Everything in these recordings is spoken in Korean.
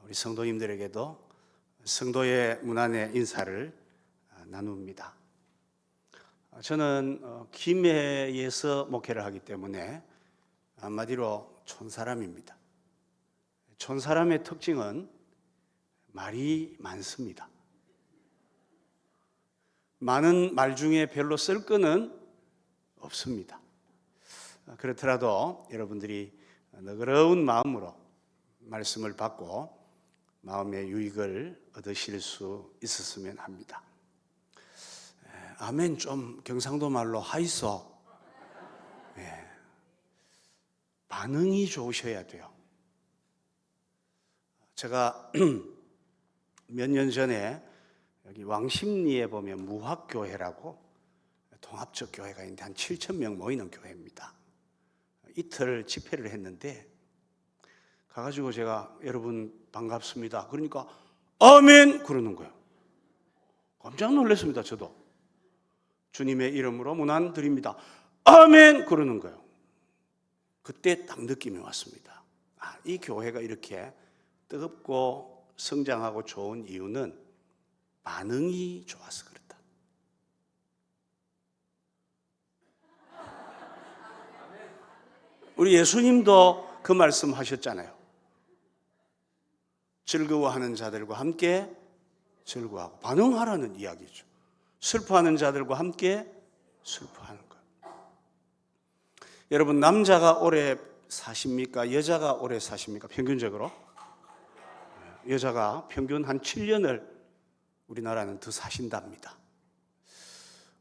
우리 성도님들에게도 성도의 문안의 인사를 나눕니다. 저는 김해에서 목회를 하기 때문에 한마디로 촌사람입니다. 촌사람의 특징은 말이 많습니다. 많은 말 중에 별로 쓸 거는 없습니다. 그렇더라도 여러분들이 너그러운 마음으로 말씀을 받고 마음의 유익을 얻으실 수 있었으면 합니다. 아멘 좀 경상도 말로 하이소. 반응이 좋으셔야 돼요. 제가 몇 년 전에 여기 왕십리에 보면 무학교회라고 통합적 교회가 있는데 한 7,000명 모이는 교회입니다. 이틀 집회를 했는데 가가지고 제가 여러분 반갑습니다. 그러니까 아멘 그러는 거예요. 깜짝 놀랐습니다. 저도 주님의 이름으로 문안 드립니다. 아멘 그러는 거예요. 그때 딱 느낌이 왔습니다. 이 교회가 이렇게 뜨겁고 성장하고 좋은 이유는 반응이 좋아서 그렇다. 우리 예수님도 그 말씀 하셨잖아요. 즐거워하는 자들과 함께 즐거워하고 반응하라는 이야기죠. 슬퍼하는 자들과 함께 슬퍼하는 거예요. 여러분 남자가 오래 사십니까? 여자가 오래 사십니까? 평균적으로? 여자가 평균 한 7년을 우리나라는 더 사신답니다.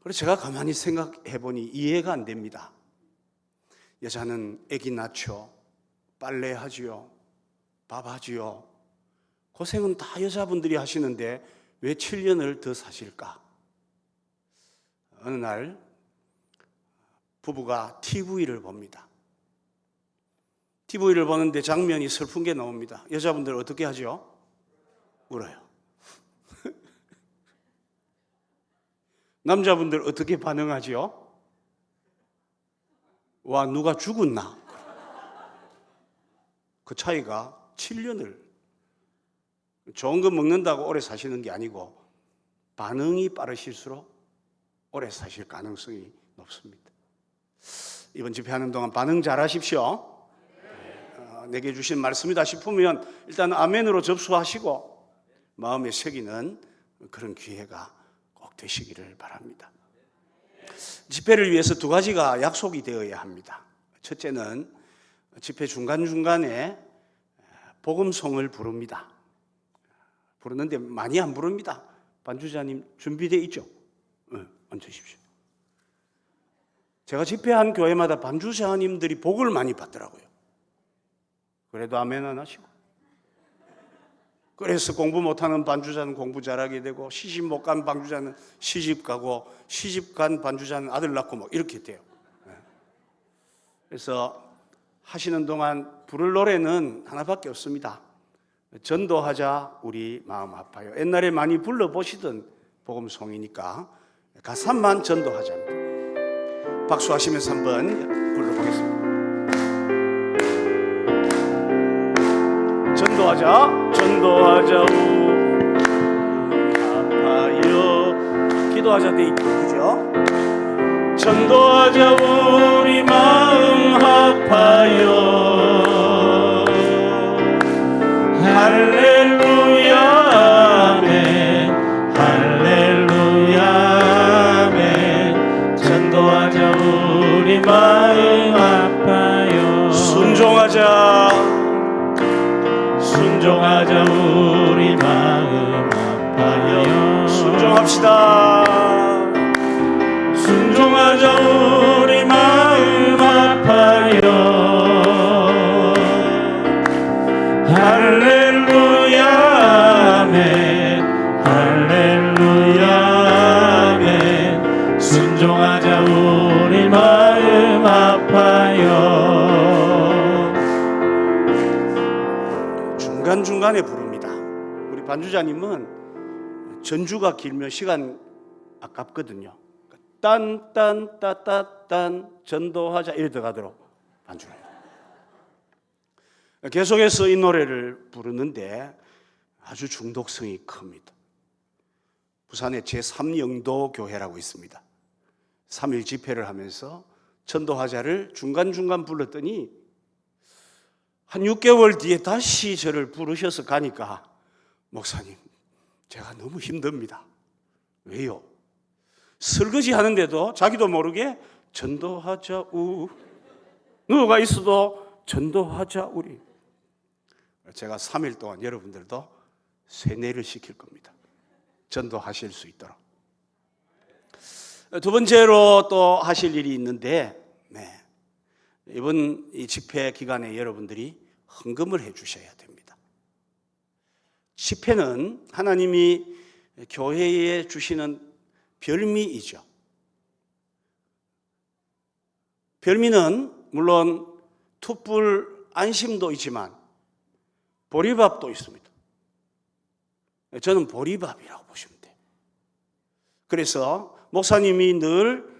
그래서 제가 가만히 생각해 보니 이해가 안 됩니다. 여자는 아기 낳죠. 빨래하지요. 밥하지요. 고생은 다 여자분들이 하시는데 왜 7년을 더 사실까? 어느 날 부부가 TV를 봅니다. TV를 보는데 장면이 슬픈 게 나옵니다. 여자분들 어떻게 하죠? 울어요. 남자분들 어떻게 반응하죠? 와, 누가 죽었나? 그 차이가 7년을. 좋은 거 먹는다고 오래 사시는 게 아니고 반응이 빠르실수록 오래 사실 가능성이 높습니다. 이번 집회하는 동안 반응 잘 하십시오. 내게 주신 말씀이다 싶으면 일단 아멘으로 접수하시고 마음에 새기는 그런 기회가 꼭 되시기를 바랍니다. 집회를 위해서 두 가지가 약속이 되어야 합니다. 첫째는 집회 중간중간에 복음송을 부릅니다. 부르는데 많이 안 부릅니다. 반주자님 준비되어 있죠? 앉으십시오. 제가 집회한 교회마다 반주자님들이 복을 많이 받더라고요. 그래도 아멘 안 하시고. 그래서 공부 못하는 반주자는 공부 잘하게 되고 시집 못 간 반주자는 시집 가고 시집 간 반주자는 아들 낳고 뭐 이렇게 돼요. 그래서 하시는 동안 부를 노래는 하나밖에 없습니다. 전도하자 우리 마음 아파요. 옛날에 많이 불러보시던 복음송이니까 가사만 전도하자입니다. 박수하시면서 한번 불러보겠습니다. 전도하자 우리 아파요. 기도하자 돼 있죠, 그죠? 전도하자 우리 마음 아파요. 할렐루야 아멘 할렐루야 아멘 전도하자 우리 마음 아파요. 순종하자 우리 마음 아파요. 순종합시다. 순종하자 우리 마음 아파요. 할렐루야 아멘 할렐루야 아멘 순종하자 우리 마음 아파요. 중간중간에 부릅니다. 우리 반주자님은 전주가 길면 시간 아깝거든요. 딴딴따따딴 전도하자 이래 들어가도록 반주를 해요. 계속해서 이 노래를 부르는데 아주 중독성이 큽니다. 부산에 제3영도 교회라고 있습니다. 3일 집회를 하면서 전도하자를 중간중간 불렀더니 한 6개월 뒤에 다시 저를 부르셔서 가니까 목사님, 제가 너무 힘듭니다. 왜요? 설거지 하는데도 자기도 모르게 전도하자 우, 누가 있어도 전도하자 우리. 제가 3일 동안 여러분들도 세뇌를 시킬 겁니다. 전도하실 수 있도록. 두 번째로 또 하실 일이 있는데, 이번 이 집회 기간에 여러분들이 헌금을 해 주셔야 됩니다. 집회는 하나님이 교회에 주시는 별미이죠. 별미는 물론 툭불 안심도 있지만 보리밥도 있습니다. 저는 보리밥이라고 보시면 돼요. 그래서 목사님이 늘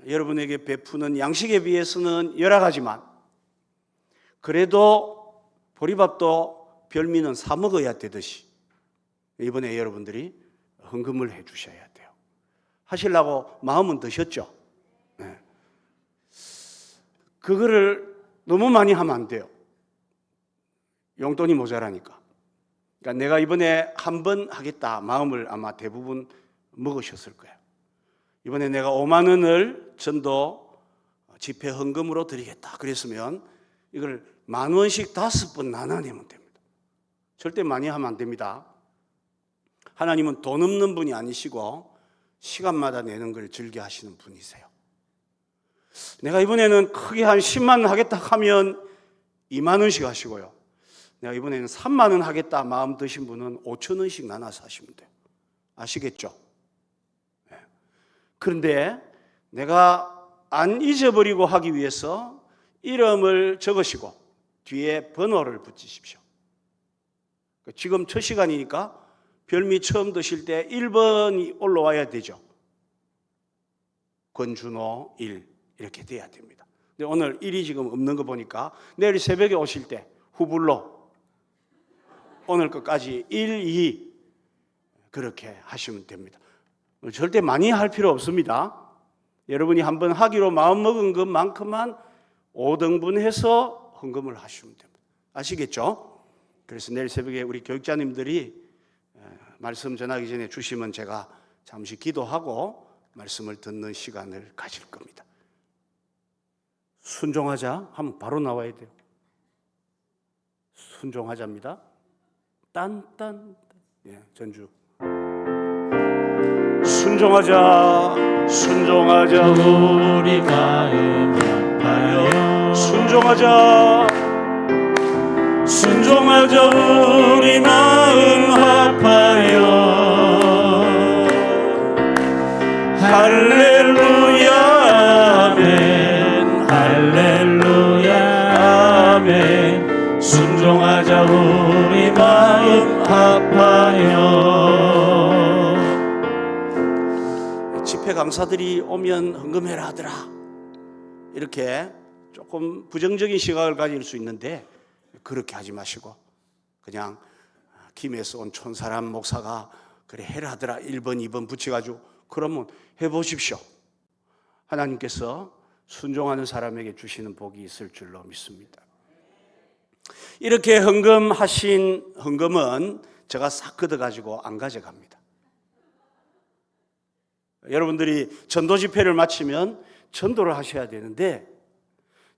여러분에게 베푸는 양식에 비해서는 열악하지만 그래도 보리밥도 별미는 사 먹어야 되듯이 이번에 여러분들이 헌금을 해 주셔야 돼요. 하시려고 마음은 드셨죠? 네. 그거를 너무 많이 하면 안 돼요. 용돈이 모자라니까. 그러니까 내가 이번에 한 번 하겠다 마음을 아마 대부분 먹으셨을 거예요. 이번에 내가 5만 원을 전도 집회 헌금으로 드리겠다 그랬으면 이걸 10,000원씩 5번 나눠내면 됩니다. 절대 많이 하면 안 됩니다. 하나님은 돈 없는 분이 아니시고 시간마다 내는 걸 즐겨하시는 분이세요. 내가 이번에는 크게 한 10만 원 하겠다 하면 2만 원씩 하시고요. 내가 이번에는 3만 원 하겠다 마음 드신 분은 5천 원씩 나눠서 하시면 돼요. 아시겠죠? 네. 그런데 내가 안 잊어버리고 하기 위해서 이름을 적으시고 뒤에 번호를 붙이십시오. 지금 첫 시간이니까 별미 처음 드실 때 1번이 올라와야 되죠. 권준호 1 이렇게 돼야 됩니다. 근데 오늘 1이 지금 없는 거 보니까 내일 새벽에 오실 때 후불로 오늘 것까지 1, 2 그렇게 하시면 됩니다. 절대 많이 할 필요 없습니다. 여러분이 한번 하기로 마음먹은 것만큼만 5등분해서 헌금을 하시면 됩니다. 아시겠죠? 그래서 내일 새벽에 우리 교육자님들이 말씀 전하기 전에 주시면 제가 잠시 기도하고 말씀을 듣는 시간을 가질 겁니다. 순종하자 하면 바로 나와야 돼요. 순종하자입니다. 딴딴 전주 순종하자 순종하자 우리 마음 아파요. 순종하자 순종하자 우리 마음 아파요. 할렐루야 아멘 할렐루야 아멘. 순종하자 우리 마음 아파요. 집회 강사들이 오면 헌금해라 하더라 이렇게 조금 부정적인 시각을 가질 수 있는데 그렇게 하지 마시고 그냥 김에서 온 촌사람 목사가 그래 해라 하더라 1번 2번 붙여가지고 그러면 해보십시오. 하나님께서 순종하는 사람에게 주시는 복이 있을 줄로 믿습니다. 이렇게 헌금하신 헌금은 제가 싹 걷어가지고 안 가져갑니다. 여러분들이 전도 집회를 마치면 전도를 하셔야 되는데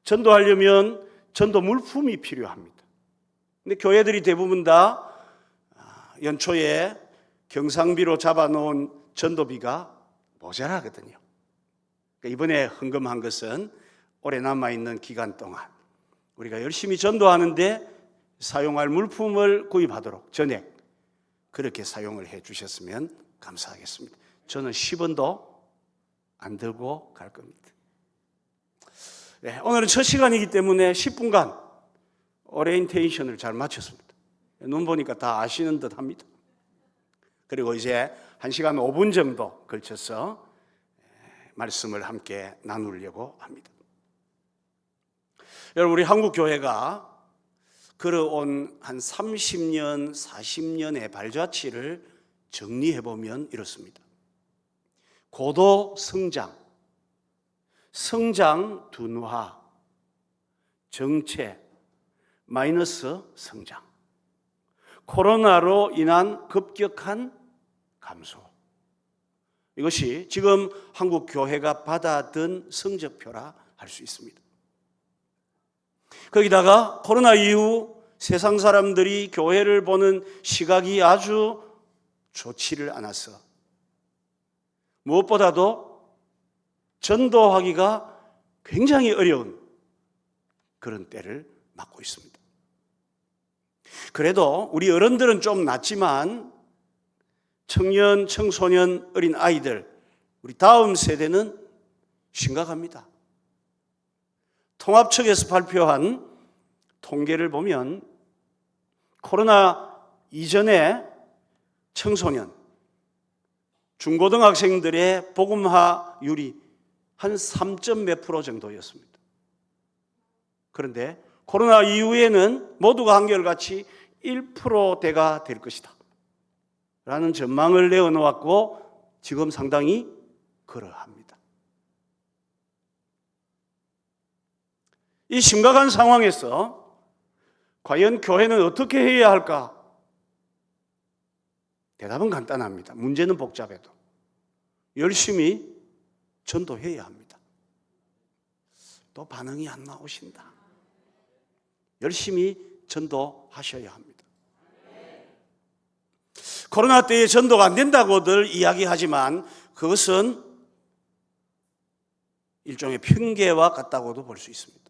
전도하려면 전도 물품이 필요합니다. 근데 교회들이 대부분 다 연초에 경상비로 잡아놓은 전도비가 모자라거든요. 이번에 헌금한 것은 올해 남아있는 기간 동안 우리가 열심히 전도하는데 사용할 물품을 구입하도록 전액 그렇게 사용을 해 주셨으면 감사하겠습니다. 저는 10원도 안 들고 갈 겁니다. 네, 오늘은 첫 시간이기 때문에 10분간 오리엔테이션을 잘 마쳤습니다. 눈 보니까 다 아시는 듯 합니다. 그리고 이제 1시간 5분 정도 걸쳐서 말씀을 함께 나누려고 합니다. 여러분, 우리 한국 교회가 걸어온 한 30년, 40년의 발자취를 정리해보면 이렇습니다. 고도 성장, 성장 둔화, 정체, 마이너스 성장, 코로나로 인한 급격한 감소. 이것이 지금 한국 교회가 받아든 성적표라 할 수 있습니다. 거기다가 코로나 이후 세상 사람들이 교회를 보는 시각이 아주 좋지를 않아서 무엇보다도 전도하기가 굉장히 어려운 그런 때를 맞고 있습니다. 그래도 우리 어른들은 좀 낫지만 청년, 청소년, 어린 아이들, 우리 다음 세대는 심각합니다. 통합청에서 발표한 통계를 보면 코로나 이전에 청소년, 중고등학생들의 복음화율이 한 3몇 % 정도였습니다. 그런데 코로나 이후에는 모두가 한결같이 1%대가 될 것이다 라는 전망을 내어놓았고 지금 상당히 그러합니다. 이 심각한 상황에서 과연 교회는 어떻게 해야 할까? 대답은 간단합니다. 문제는 복잡해도 열심히 전도해야 합니다. 또 반응이 안 나오신다. 열심히 전도하셔야 합니다. 코로나 때에 전도가 안 된다고들 이야기하지만 그것은 일종의 핑계와 같다고도 볼 수 있습니다.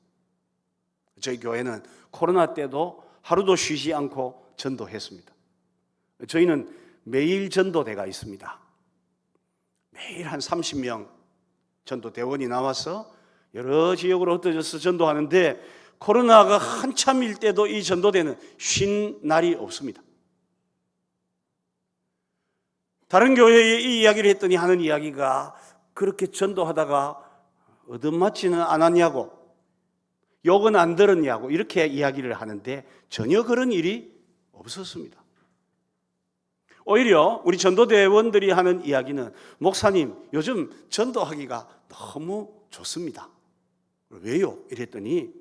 저희 교회는 코로나 때도 하루도 쉬지 않고 전도했습니다. 저희는 매일 전도대가 있습니다. 매일 한 30명 전도대원이 나와서 여러 지역으로 흩어져서 전도하는데 코로나가 한참일 때도 이 전도대는 쉰 날이 없습니다. 다른 교회에 이 이야기를 했더니 하는 이야기가 그렇게 전도하다가 얻어맞지는 않았냐고, 욕은 안 들었냐고 이렇게 이야기를 하는데 전혀 그런 일이 없었습니다. 오히려 우리 전도대원들이 하는 이야기는 목사님 요즘 전도하기가 너무 좋습니다. 왜요? 이랬더니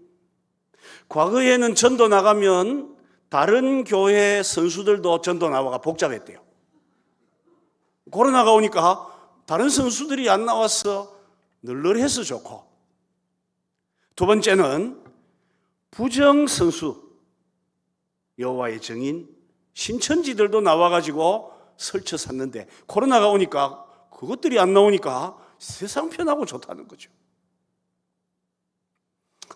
과거에는 전도 나가면 다른 교회 선수들도 전도 나와가 복잡했대요. 코로나가 오니까 다른 선수들이 안 나와서 널널해서 좋고, 두 번째는 부정 선수, 여호와의 증인, 신천지들도 나와가지고 설쳐 샀는데 코로나가 오니까 그것들이 안 나오니까 세상 편하고 좋다는 거죠.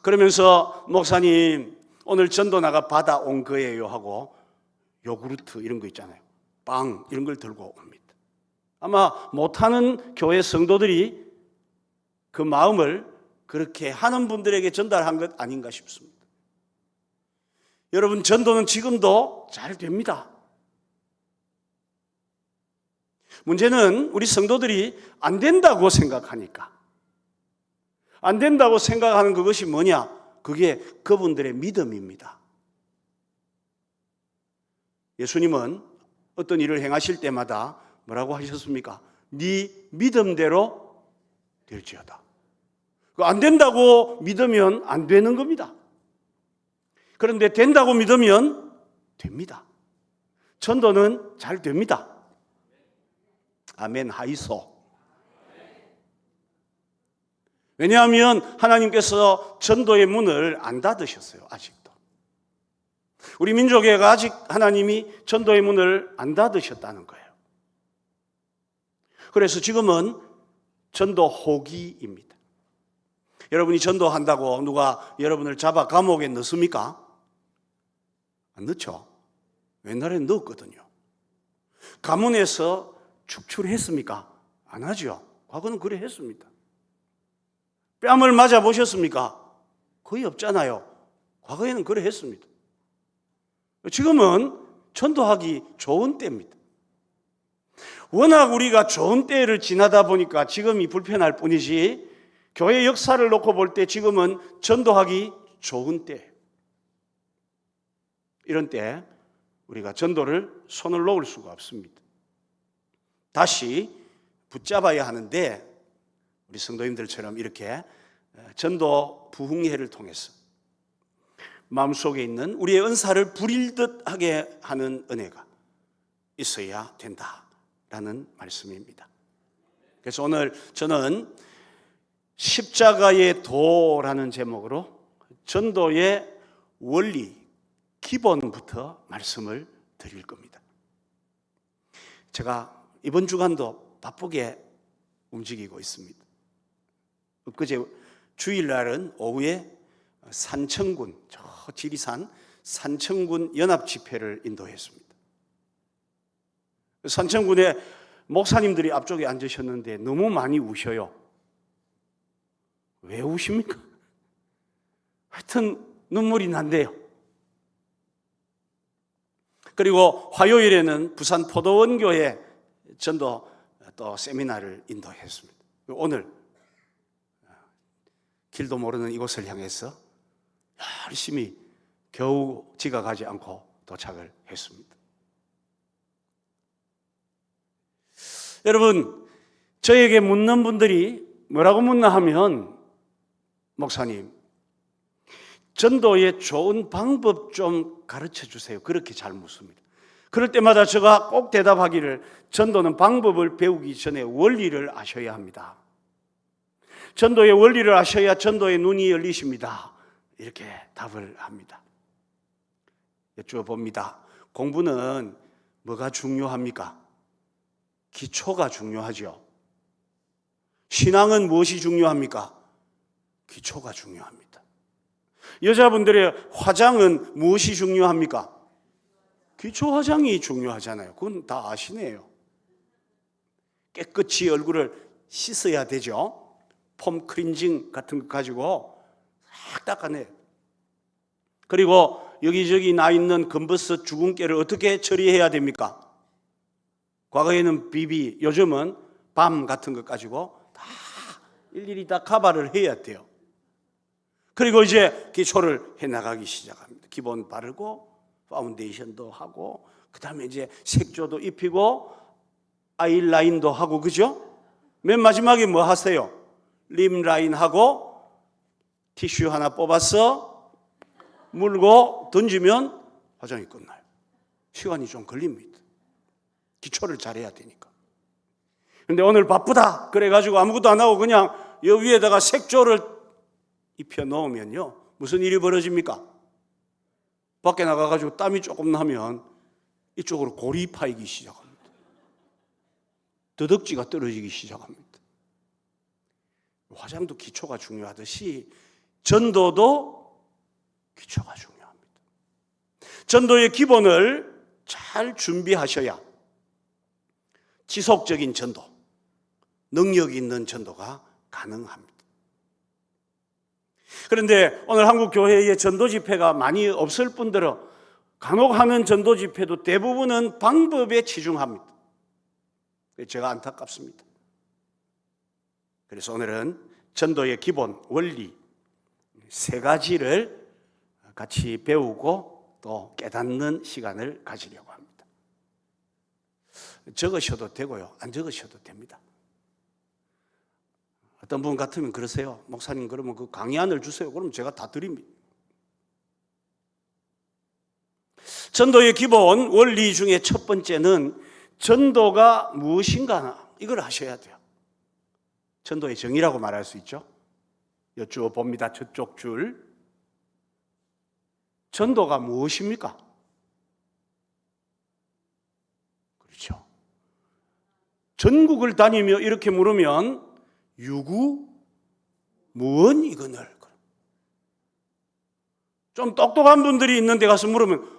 그러면서 목사님 오늘 전도 나가 받아온 거예요 하고 요구르트 이런 거 있잖아요, 빵 이런 걸 들고 옵니다. 아마 못하는 교회 성도들이 그 마음을 그렇게 하는 분들에게 전달한 것 아닌가 싶습니다. 여러분, 전도는 지금도 잘 됩니다. 문제는 우리 성도들이 안 된다고 생각하니까. 안 된다고 생각하는 그것이 뭐냐? 그게 그분들의 믿음입니다. 예수님은 어떤 일을 행하실 때마다 뭐라고 하셨습니까? 네 믿음대로 될지어다. 안 된다고 믿으면 안 되는 겁니다. 그런데 된다고 믿으면 됩니다. 전도는 잘 됩니다. 아멘 하이소. 왜냐하면 하나님께서 전도의 문을 안 닫으셨어요. 아직도. 우리 민족에게 아직 하나님이 전도의 문을 안 닫으셨다는 거예요. 그래서 지금은 전도 호기입니다. 여러분이 전도한다고 누가 여러분을 잡아 감옥에 넣습니까? 안 넣죠. 옛날에는 넣었거든요. 가문에서 축출했습니까? 안 하죠. 과거는 그래 했습니다. 뺨을 맞아 보셨습니까? 거의 없잖아요. 과거에는 그래 했습니다. 지금은 전도하기 좋은 때입니다. 워낙 우리가 좋은 때를 지나다 보니까 지금이 불편할 뿐이지 교회 역사를 놓고 볼 때 지금은 전도하기 좋은 때예요. 이런 때 우리가 전도를 손을 놓을 수가 없습니다. 다시 붙잡아야 하는데 우리 성도님들처럼 이렇게 전도 부흥회를 통해서 마음속에 있는 우리의 은사를 부릴듯 하게 하는 은혜가 있어야 된다라는 말씀입니다. 그래서 오늘 저는 십자가의 도라는 제목으로 전도의 원리, 기본부터 말씀을 드릴 겁니다. 제가 이번 주간도 바쁘게 움직이고 있습니다. 엊그제 주일날은 오후에 산청군, 저 지리산 산청군 연합집회를 인도했습니다. 산청군에 목사님들이 앞쪽에 앉으셨는데 너무 많이 우셔요. 왜 우십니까? 하여튼 눈물이 난대요. 그리고 화요일에는 부산 포도원교회 전도 또 세미나를 인도했습니다. 오늘 길도 모르는 이곳을 향해서 열심히 겨우 지각하지 않고 도착을 했습니다. 여러분, 저에게 묻는 분들이 뭐라고 묻나 하면, 목사님, 전도의 좋은 방법 좀 가르쳐 주세요. 그렇게 잘 묻습니다. 그럴 때마다 제가 꼭 대답하기를, 전도는 방법을 배우기 전에 원리를 아셔야 합니다. 전도의 원리를 아셔야 전도의 눈이 열리십니다. 이렇게 답을 합니다. 여쭤봅니다. 공부는 뭐가 중요합니까? 기초가 중요하죠. 신앙은 무엇이 중요합니까? 기초가 중요합니다. 여자분들의 화장은 무엇이 중요합니까? 기초 화장이 중요하잖아요. 그건 다 아시네요. 깨끗이 얼굴을 씻어야 되죠. 폼 클렌징 같은 거 가지고 싹 닦아내요. 그리고 여기저기 나 있는 검버섯 주근깨를 어떻게 처리해야 됩니까? 과거에는 비비, 요즘은 밤 같은 것 가지고 다 일일이 다 커버를 해야 돼요. 그리고 이제 기초를 해나가기 시작합니다. 기본 바르고 파운데이션도 하고 그 다음에 이제 색조도 입히고 아이라인도 하고, 그죠? 맨 마지막에 뭐 하세요? 립 라인 하고 티슈 하나 뽑아서 물고 던지면 화장이 끝나요. 시간이 좀 걸립니다. 기초를 잘해야 되니까. 근데 오늘 바쁘다 그래가지고 아무것도 안 하고 그냥 여 위에다가 색조를 입혀 놓으면요, 무슨 일이 벌어집니까? 밖에 나가가지고 땀이 조금 나면 이쪽으로 골이 파이기 시작합니다. 더덕지가 떨어지기 시작합니다. 화장도 기초가 중요하듯이 전도도 기초가 중요합니다. 전도의 기본을 잘 준비하셔야 지속적인 전도, 능력 있는 전도가 가능합니다. 그런데 오늘 한국 교회에 전도 집회가 많이 없을 뿐더러 간혹 하는 전도 집회도 대부분은 방법에 치중합니다. 제가 안타깝습니다. 그래서 오늘은 전도의 기본 원리 세 가지를 같이 배우고 또 깨닫는 시간을 가지려고 합니다. 적으셔도 되고요, 안 적으셔도 됩니다. 어떤 분 같으면 그러세요. 목사님, 그러면 그 강의안을 주세요. 그럼 제가 다 드립니다. 전도의 기본 원리 중에 첫 번째는 전도가 무엇인가, 이걸 아셔야 돼요. 전도의 정의라고 말할 수 있죠. 여쭈어봅니다. 저쪽 줄. 전도가 무엇입니까? 그렇죠. 전국을 다니며 이렇게 물으면 유구 무언 이거늘. 좀 똑똑한 분들이 있는 데 가서 물으면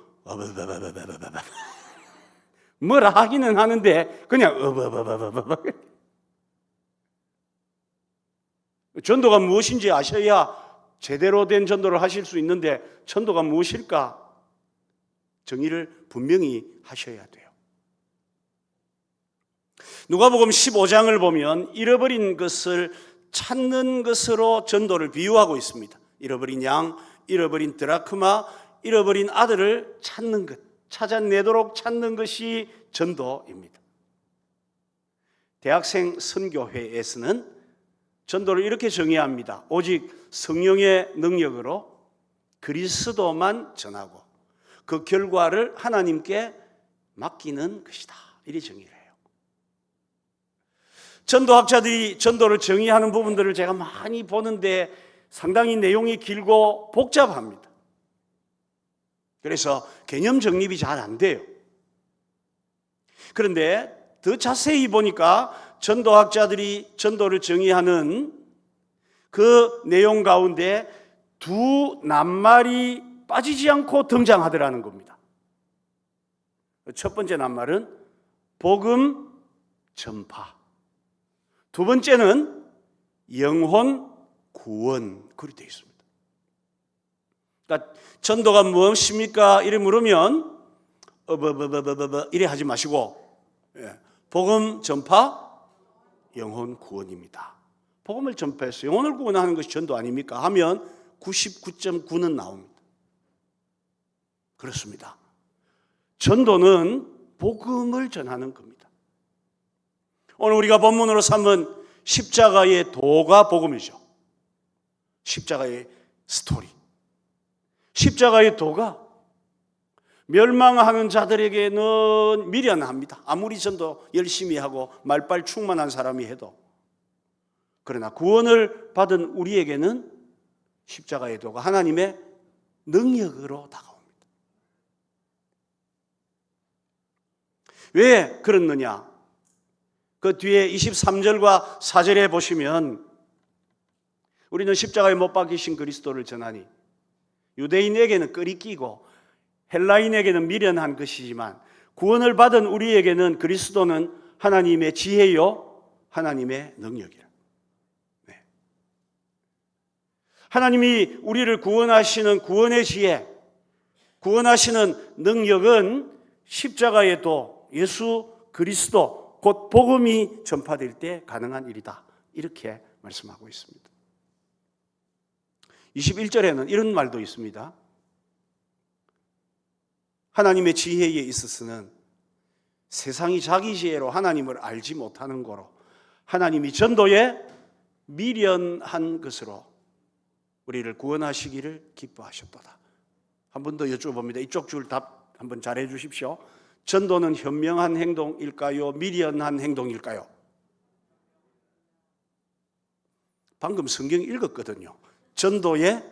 뭐라 하기는 하는데 그냥 전도가 무엇인지 아셔야 제대로 된 전도를 하실 수 있는데, 전도가 무엇일까? 정의를 분명히 하셔야 돼요. 누가복음 15장을 보면 잃어버린 것을 찾는 것으로 전도를 비유하고 있습니다. 잃어버린 양, 잃어버린 드라크마, 잃어버린 아들을 찾는 것, 찾아내도록 찾는 것이 전도입니다. 대학생 선교회에서는 전도를 이렇게 정의합니다. 오직 성령의 능력으로 그리스도만 전하고 그 결과를 하나님께 맡기는 것이다. 이리 정의를 해요. 전도학자들이 전도를 정의하는 부분들을 제가 많이 보는데 상당히 내용이 길고 복잡합니다. 그래서 개념 정립이 잘 안 돼요. 그런데 더 자세히 보니까 전도학자들이 전도를 정의하는 그 내용 가운데 두 낱말이 빠지지 않고 등장하더라는 겁니다. 첫 번째 낱말은 복음 전파, 두 번째는 영혼 구원, 그렇게 되어 있습니다. 그러니까 전도가 무엇입니까? 이래 물으면 이래 하지 마시고 복음 전파, 영혼 구원입니다. 복음을 전파해서 영혼을 구원하는 것이 전도 아닙니까? 하면 99.9는 나옵니다. 그렇습니다. 전도는 복음을 전하는 겁니다. 오늘 우리가 본문으로 삼은 십자가의 도가 복음이죠. 십자가의 스토리. 십자가의 도가 멸망하는 자들에게는 미련합니다. 아무리 전도 열심히 하고 말빨 충만한 사람이 해도. 그러나 구원을 받은 우리에게는 십자가의 도가 하나님의 능력으로 다가옵니다. 왜 그렇느냐? 그 뒤에 23절과 4절에 보시면 우리는 십자가에 못 박히신 그리스도를 전하니 유대인에게는 끈이 끼고 헬라인에게는 미련한 것이지만 구원을 받은 우리에게는 그리스도는 하나님의 지혜요 하나님의 능력이라. 네. 하나님이 우리를 구원하시는 구원의 지혜, 구원하시는 능력은 십자가의 도, 예수 그리스도, 곧 복음이 전파될 때 가능한 일이다. 이렇게 말씀하고 있습니다. 21절에는 이런 말도 있습니다. 하나님의 지혜에 있어서는 세상이 자기 지혜로 하나님을 알지 못하는 거로 하나님이 전도에 미련한 것으로 우리를 구원하시기를 기뻐하셨도다. 한 번 더 여쭤봅니다. 이쪽 줄 답 한번 잘해 주십시오. 전도는 현명한 행동일까요? 미련한 행동일까요? 방금 성경 읽었거든요. 전도에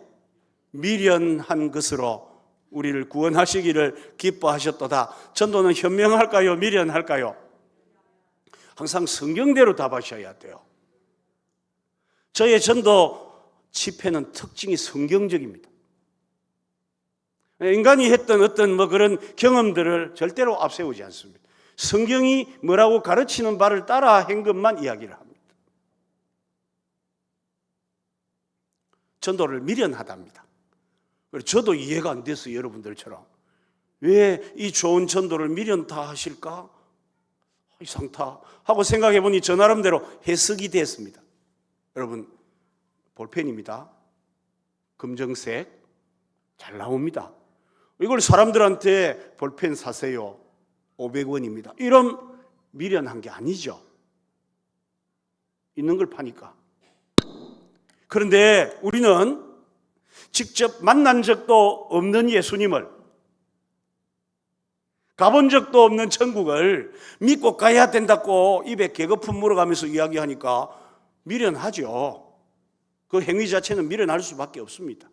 미련한 것으로 우리를 구원하시기를 기뻐하셨도다. 전도는 현명할까요? 미련할까요? 항상 성경대로 답하셔야 돼요. 저의 전도 집회는 특징이 성경적입니다. 인간이 했던 어떤 그런 경험들을 절대로 앞세우지 않습니다. 성경이 뭐라고 가르치는 바를 따라 한 것만 이야기를 합니다. 전도를 미련하답니다. 저도 이해가 안 돼서 여러분들처럼 왜 이 좋은 전도를 미련타 하실까? 이상타 하고 생각해 보니 저 나름대로 해석이 됐습니다. 여러분 볼펜입니다. 검정색 잘 나옵니다. 이걸 사람들한테 볼펜 사세요. 500원입니다. 이런 미련한 게 아니죠. 있는 걸 파니까. 그런데 우리는 직접 만난 적도 없는 예수님을, 가본 적도 없는 천국을 믿고 가야 된다고 입에 개거품 물어가면서 이야기하니까 미련하죠. 그 행위 자체는 미련할 수밖에 없습니다.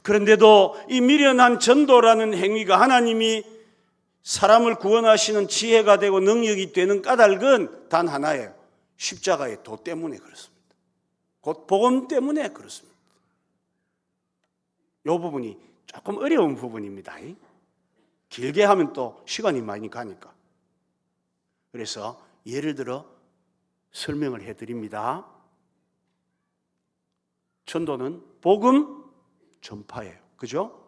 그런데도 이 미련한 전도라는 행위가 하나님이 사람을 구원하시는 지혜가 되고 능력이 되는 까닭은 단 하나예요. 십자가의 도 때문에 그렇습니다. 곧 복음 때문에 그렇습니다. 이 부분이 조금 어려운 부분입니다. 길게 하면 또 시간이 많이 가니까. 그래서 예를 들어 설명을 해드립니다. 전도는 복음 전파예요. 그죠?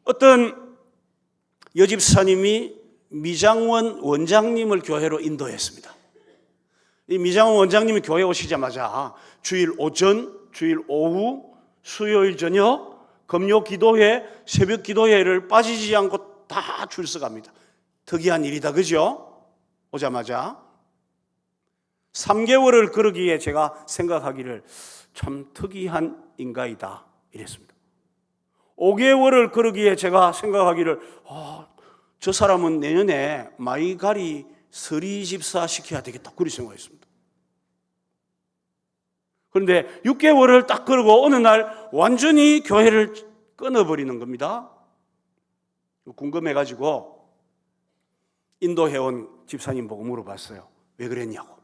어떤 여집사님이 미장원 원장님을 교회로 인도했습니다. 이 미장원 원장님이 교회 오시자마자 주일 오전, 주일 오후 수요일 저녁, 금요 기도회, 새벽 기도회를 빠지지 않고 다 출석합니다. 특이한 일이다, 그죠? 오자마자 3개월을 그러기에 제가 생각하기를 참 특이한 인가이다 이랬습니다. 5개월을 그러기에 제가 생각하기를 저 사람은 내년에 마이가리 서리집사 시켜야 되겠다 그렇게 생각했습니다. 그런데 6개월을 딱 그러고 어느 날 완전히 교회를 끊어버리는 겁니다. 궁금해가지고 인도 회원 집사님 보고 물어봤어요. 왜 그랬냐고.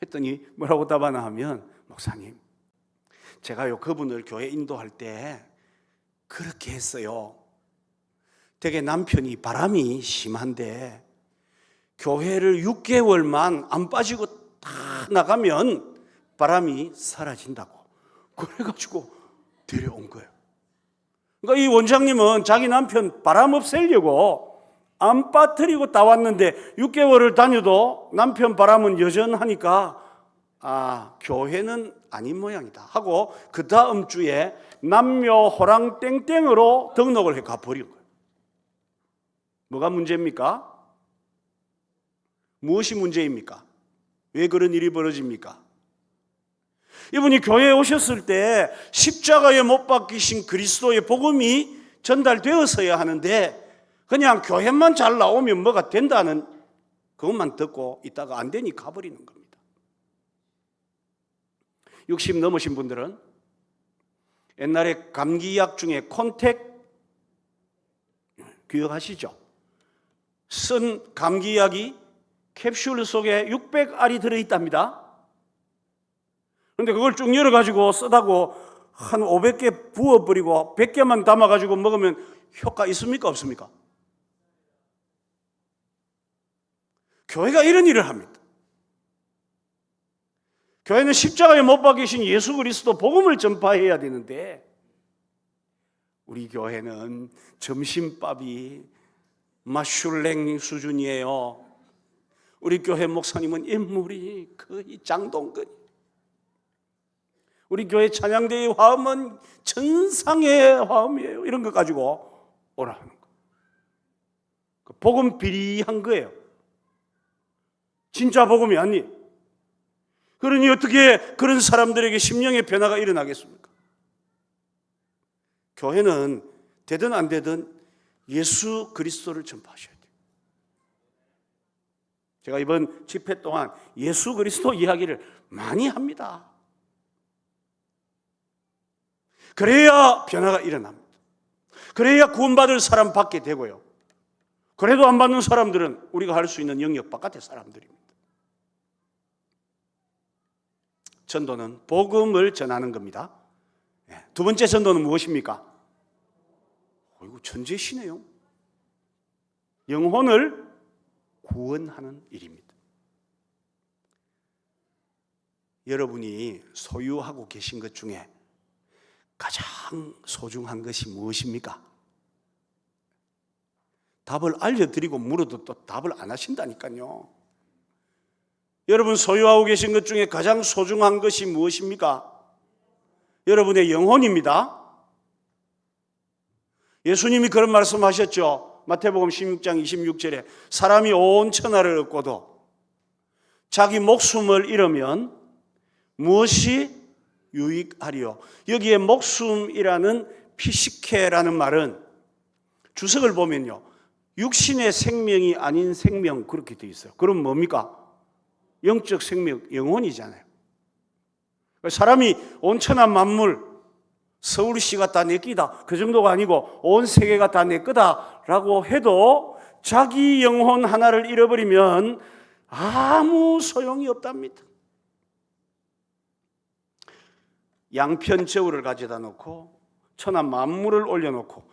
했더니 뭐라고 답하나 하면, 목사님, 제가요 그분을 교회 인도할 때 그렇게 했어요. 되게 남편이 바람이 심한데 교회를 6개월만 안 빠지고 다 나가면 바람이 사라진다고. 그래가지고 데려온 거예요. 그러니까 이 원장님은 자기 남편 바람 없애려고 안 빠뜨리고 다 왔는데 6개월을 다녀도 남편 바람은 여전하니까 교회는 아닌 모양이다 하고 그 다음 주에 남묘 호랑 땡땡으로 등록을 해 가버린 거예요. 뭐가 문제입니까? 무엇이 문제입니까? 왜 그런 일이 벌어집니까? 이분이 교회에 오셨을 때 십자가에 못 박히신 그리스도의 복음이 전달되었어야 하는데 그냥 교회만 잘 나오면 뭐가 된다는 그것만 듣고 있다가 안 되니 가버리는 겁니다. 60 넘으신 분들은 옛날에 감기약 중에 콘택 기억하시죠? 쓴 감기약이 캡슐 속에 600알이 들어있답니다. 그런데 그걸 쭉 열어가지고 쓰다고 한 500개 부어버리고 100개만 담아가지고 먹으면 효과 있습니까? 없습니까? 교회가 이런 일을 합니다. 교회는 십자가에 못 박히신 예수 그리스도 복음을 전파해야 되는데 우리 교회는 점심밥이 마슐랭 수준이에요. 우리 교회 목사님은 인물이 거의 장동건. 우리 교회 찬양대의 화음은 천상의 화음이에요. 이런 거 가지고 오라 하는 거예요. 복음 비리한 거예요. 진짜 복음이 아니에요. 그러니 어떻게 그런 사람들에게 심령의 변화가 일어나겠습니까? 교회는 되든 안 되든 예수 그리스도를 전파하셔야 돼요. 제가 이번 집회 동안 예수 그리스도 이야기를 많이 합니다. 그래야 변화가 일어납니다. 그래야 구원받을 사람 받게 되고요. 그래도 안 받는 사람들은 우리가 할 수 있는 영역 바깥의 사람들입니다. 전도는 복음을 전하는 겁니다. 두 번째 전도는 무엇입니까? 이거 천재시네요. 영혼을 구원하는 일입니다. 여러분이 소유하고 계신 것 중에 가장 소중한 것이 무엇입니까? 답을 알려드리고 물어도 또 답을 안 하신다니까요. 여러분 소유하고 계신 것 중에 가장 소중한 것이 무엇입니까? 여러분의 영혼입니다. 예수님이 그런 말씀하셨죠. 마태복음 16장 26절에 사람이 온 천하를 얻고도 자기 목숨을 잃으면 무엇이 유익하리요? 여기에 목숨이라는 피시케라는 말은 주석을 보면요, 육신의 생명이 아닌 생명 그렇게 되어 있어요. 그럼 뭡니까? 영적 생명, 영혼이잖아요. 사람이 온 천하 만물, 서울시가 다 내 끼다 그 정도가 아니고 온 세계가 다 내 거다라고 해도 자기 영혼 하나를 잃어버리면 아무 소용이 없답니다. 양편 저울을 가져다 놓고 천하 만물을 올려놓고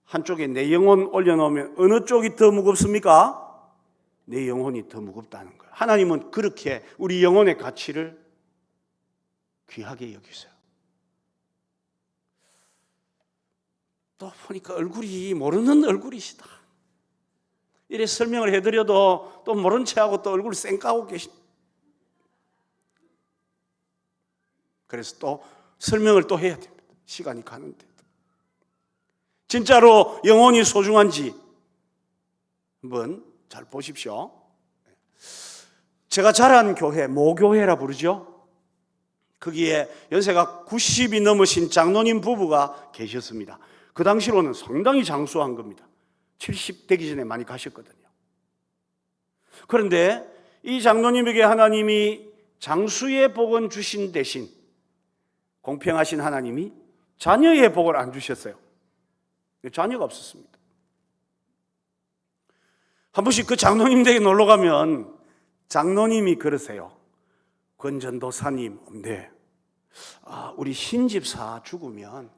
한쪽에 내 영혼 올려놓으면 어느 쪽이 더 무겁습니까? 내 영혼이 더 무겁다는 거예요. 하나님은 그렇게 우리 영혼의 가치를 귀하게 여기세요. 또 보니까 얼굴이 모르는 얼굴이시다. 이래 설명을 해드려도 또 모른 체하고 또 얼굴 쌩까고 계십니다. 그래서 또 설명을 또 해야 됩니다. 시간이 가는데. 진짜로 영혼이 소중한지 한번 잘 보십시오. 제가 자란 교회, 모교회라 부르죠. 거기에 연세가 90이 넘으신 장로님 부부가 계셨습니다. 그 당시로는 상당히 장수한 겁니다. 70 되기 전에 많이 가셨거든요. 그런데 이 장로님에게 하나님이 장수의 복은 주신 대신 공평하신 하나님이 자녀의 복을 안 주셨어요. 자녀가 없었습니다. 한 번씩 그 장로님 댁에 놀러 가면 장로님이 그러세요. 권전도사님, 네, 우리 신집사 죽으면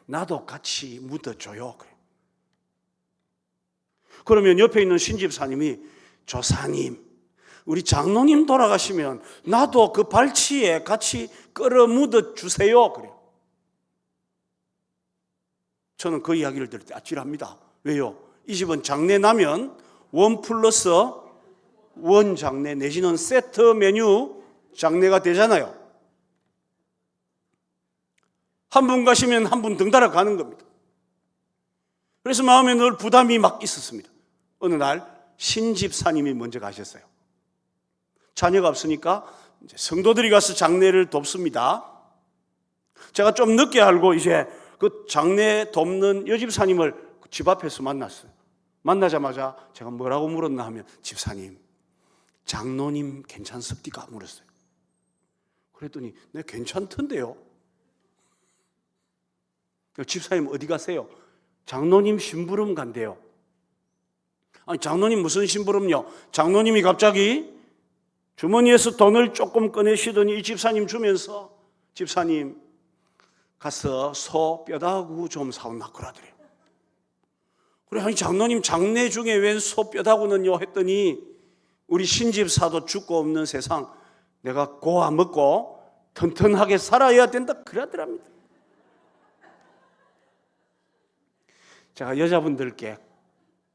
나도 같이 묻어줘요. 그러면 옆에 있는 신집사님이 조사님, 우리 장로님 돌아가시면 나도 그 발치에 같이 끌어 묻어주세요. 그래요. 저는 그 이야기를 들을 때 아찔합니다. 왜요? 이 집은 장례 나면 1+1 장례 내지는 세트 메뉴 장례가 되잖아요. 한 분 가시면 한 분 덩달아 가는 겁니다. 그래서 마음에 늘 부담이 막 있었습니다. 어느 날 신집사님이 먼저 가셨어요. 자녀가 없으니까 이제 성도들이 가서 장례를 돕습니다. 제가 좀 늦게 알고 이제 그 장례 돕는 여집사님을 집 앞에서 만났어요. 만나자마자 제가 뭐라고 물었나 하면, 집사님, 장로님 괜찮습니까? 물었어요. 그랬더니 네, 괜찮던데요. 집사님 어디 가세요? 장로님 심부름 간대요. 아니, 장로님 무슨 심부름요? 장로님이 갑자기 주머니에서 돈을 조금 꺼내시더니 이 집사님 주면서, 집사님 가서 소 뼈다구 좀 사온나 그러더래요. 그래, 아니 장로님 장례 중에 웬 소 뼈다구는요? 했더니 우리 신집사도 죽고 없는 세상 내가 고아 먹고 튼튼하게 살아야 된다 그러더랍니다. 제가 여자분들께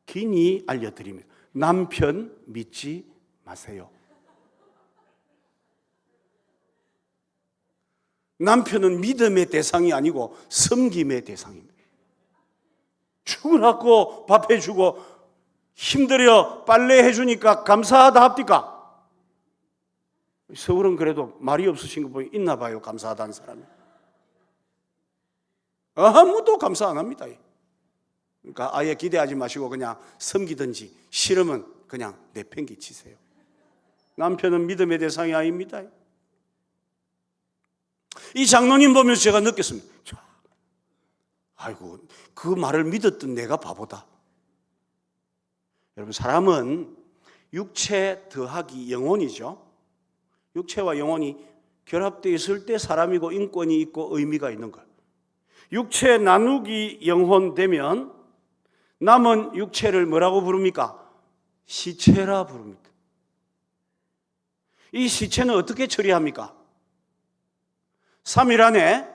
긴히 알려드립니다. 남편 믿지 마세요. 남편은 믿음의 대상이 아니고 섬김의 대상입니다. 죽으라고 밥 해주고 힘들어 빨래 해주니까 감사하다 합니까? 서울은 그래도 말이 없으신 거 보니 있나 봐요. 감사하다는 사람이. 아무도 감사 안 합니다. 그러니까 아예 기대하지 마시고 그냥 섬기든지, 싫으면 그냥 내팽개치세요. 남편은 믿음의 대상이 아닙니다. 이 장로님 보면서 제가 느꼈습니다. 아이고, 그 말을 믿었던 내가 바보다. 여러분, 사람은 육체 더하기 영혼이죠. 육체와 영혼이 결합되어 있을 때 사람이고 인권이 있고 의미가 있는 거예요. 육체 나누기 영혼 되면 남은 육체를 뭐라고 부릅니까? 시체라 부릅니다. 이 시체는 어떻게 처리합니까? 3일 안에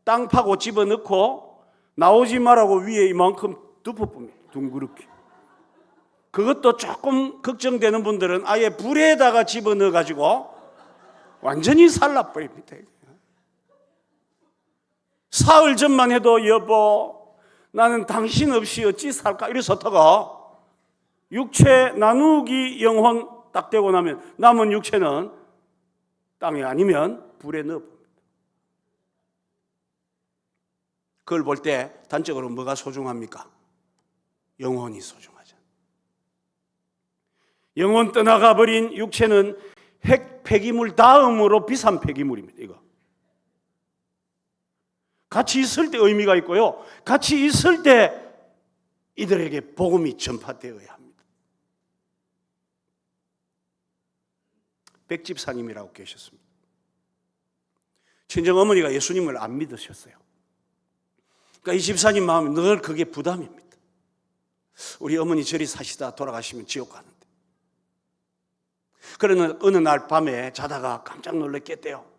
땅 파고 집어넣고 나오지 말라고 위에 이만큼 덮어봅니다. 둥그렇게. 그것도 조금 걱정되는 분들은 아예 불에다가 집어넣어가지고 완전히 살라버립니다. 사흘 전만 해도 여보 나는 당신 없이 어찌 살까 이랬었다가 육체 나누기 영혼 딱 되고 나면 남은 육체는 땅에 아니면 불에 넣어봅니다. 그걸 볼 때 단적으로 뭐가 소중합니까? 영혼이 소중하죠. 영혼 떠나가 버린 육체는 핵 폐기물 다음으로 비싼 폐기물입니다. 이거 같이 있을 때 의미가 있고요, 같이 있을 때 이들에게 복음이 전파되어야 합니다. 백집사님이라고 계셨습니다. 친정 어머니가 예수님을 안 믿으셨어요. 그러니까 이 집사님 마음에 늘 그게 부담입니다. 우리 어머니 저리 사시다 돌아가시면 지옥 가는데. 그러는 어느 날 밤에 자다가 깜짝 놀래 깼대요.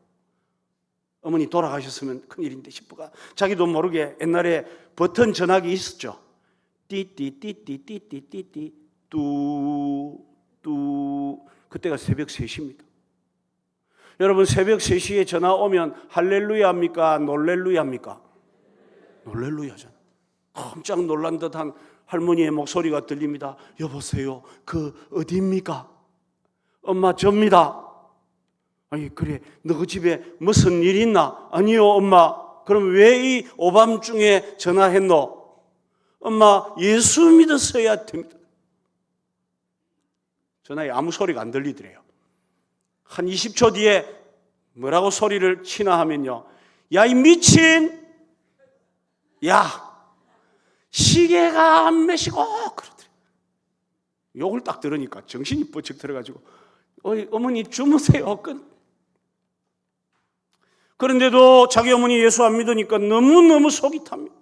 어머니 돌아가셨으면 큰일인데 싶어가 자기도 모르게 옛날에 버튼 전화기 있었죠. 띠띠띠띠띠띠띠 뚜뚜. 그때가 새벽 3시입니다. 여러분 새벽 3시에 전화 오면 할렐루야 합니까? 놀렐루야 합니까? 놀랄루야잖아. 깜짝 놀란 듯한 할머니의 목소리가 들립니다. 여보세요, 그 어디입니까? 엄마, 접니다. 아니, 그래, 너 그 집에 무슨 일 있나? 아니요, 엄마. 그럼 왜 이 오밤중에 전화했노? 엄마, 예수 믿었어야 됩니다. 전화에 아무 소리가 안 들리더래요. 한 20초 뒤에 뭐라고 소리를 치나 하면요, 야, 이 미친! 야, 시계가 안 매시고! 그러더래요. 욕을 딱 들으니까 정신이 번쩍 들어가지고, 어이, 어머니 주무세요. 그런데도 자기 어머니 예수 안 믿으니까 너무너무 속이 탑니다.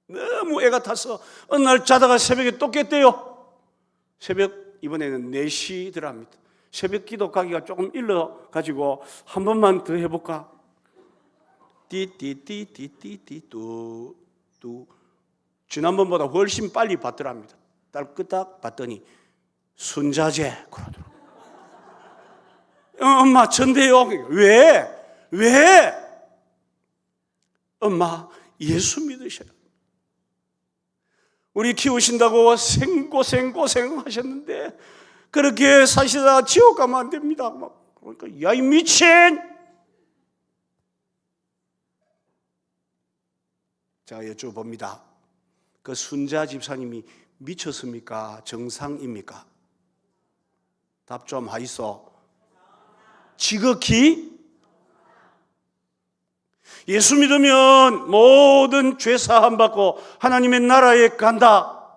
너무 애가 타서 어느 날 자다가 새벽에 또 깼대요. 새벽 이번에는 4시 들어갑니다. 새벽 기도 가기가 조금 일러가지고 한 번만 더 해볼까? 띠띠띠띠띠띠 뚜 지난번보다 훨씬 빨리 받더랍니다. 딸끄딱 받더니 순자제 그러더라고요. 엄마 전데요. 왜? 엄마 예수 믿으셔요. 우리 키우신다고 생고생 하셨는데 그렇게 사시다가 지옥 가면 안 됩니다. 그러니까 야, 이 미친! 제가 여쭤봅니다. 그 순자 집사님이 미쳤습니까? 정상입니까? 답 좀 하이소. 지극히 예수 믿으면 모든 죄 사함 받고 하나님의 나라에 간다.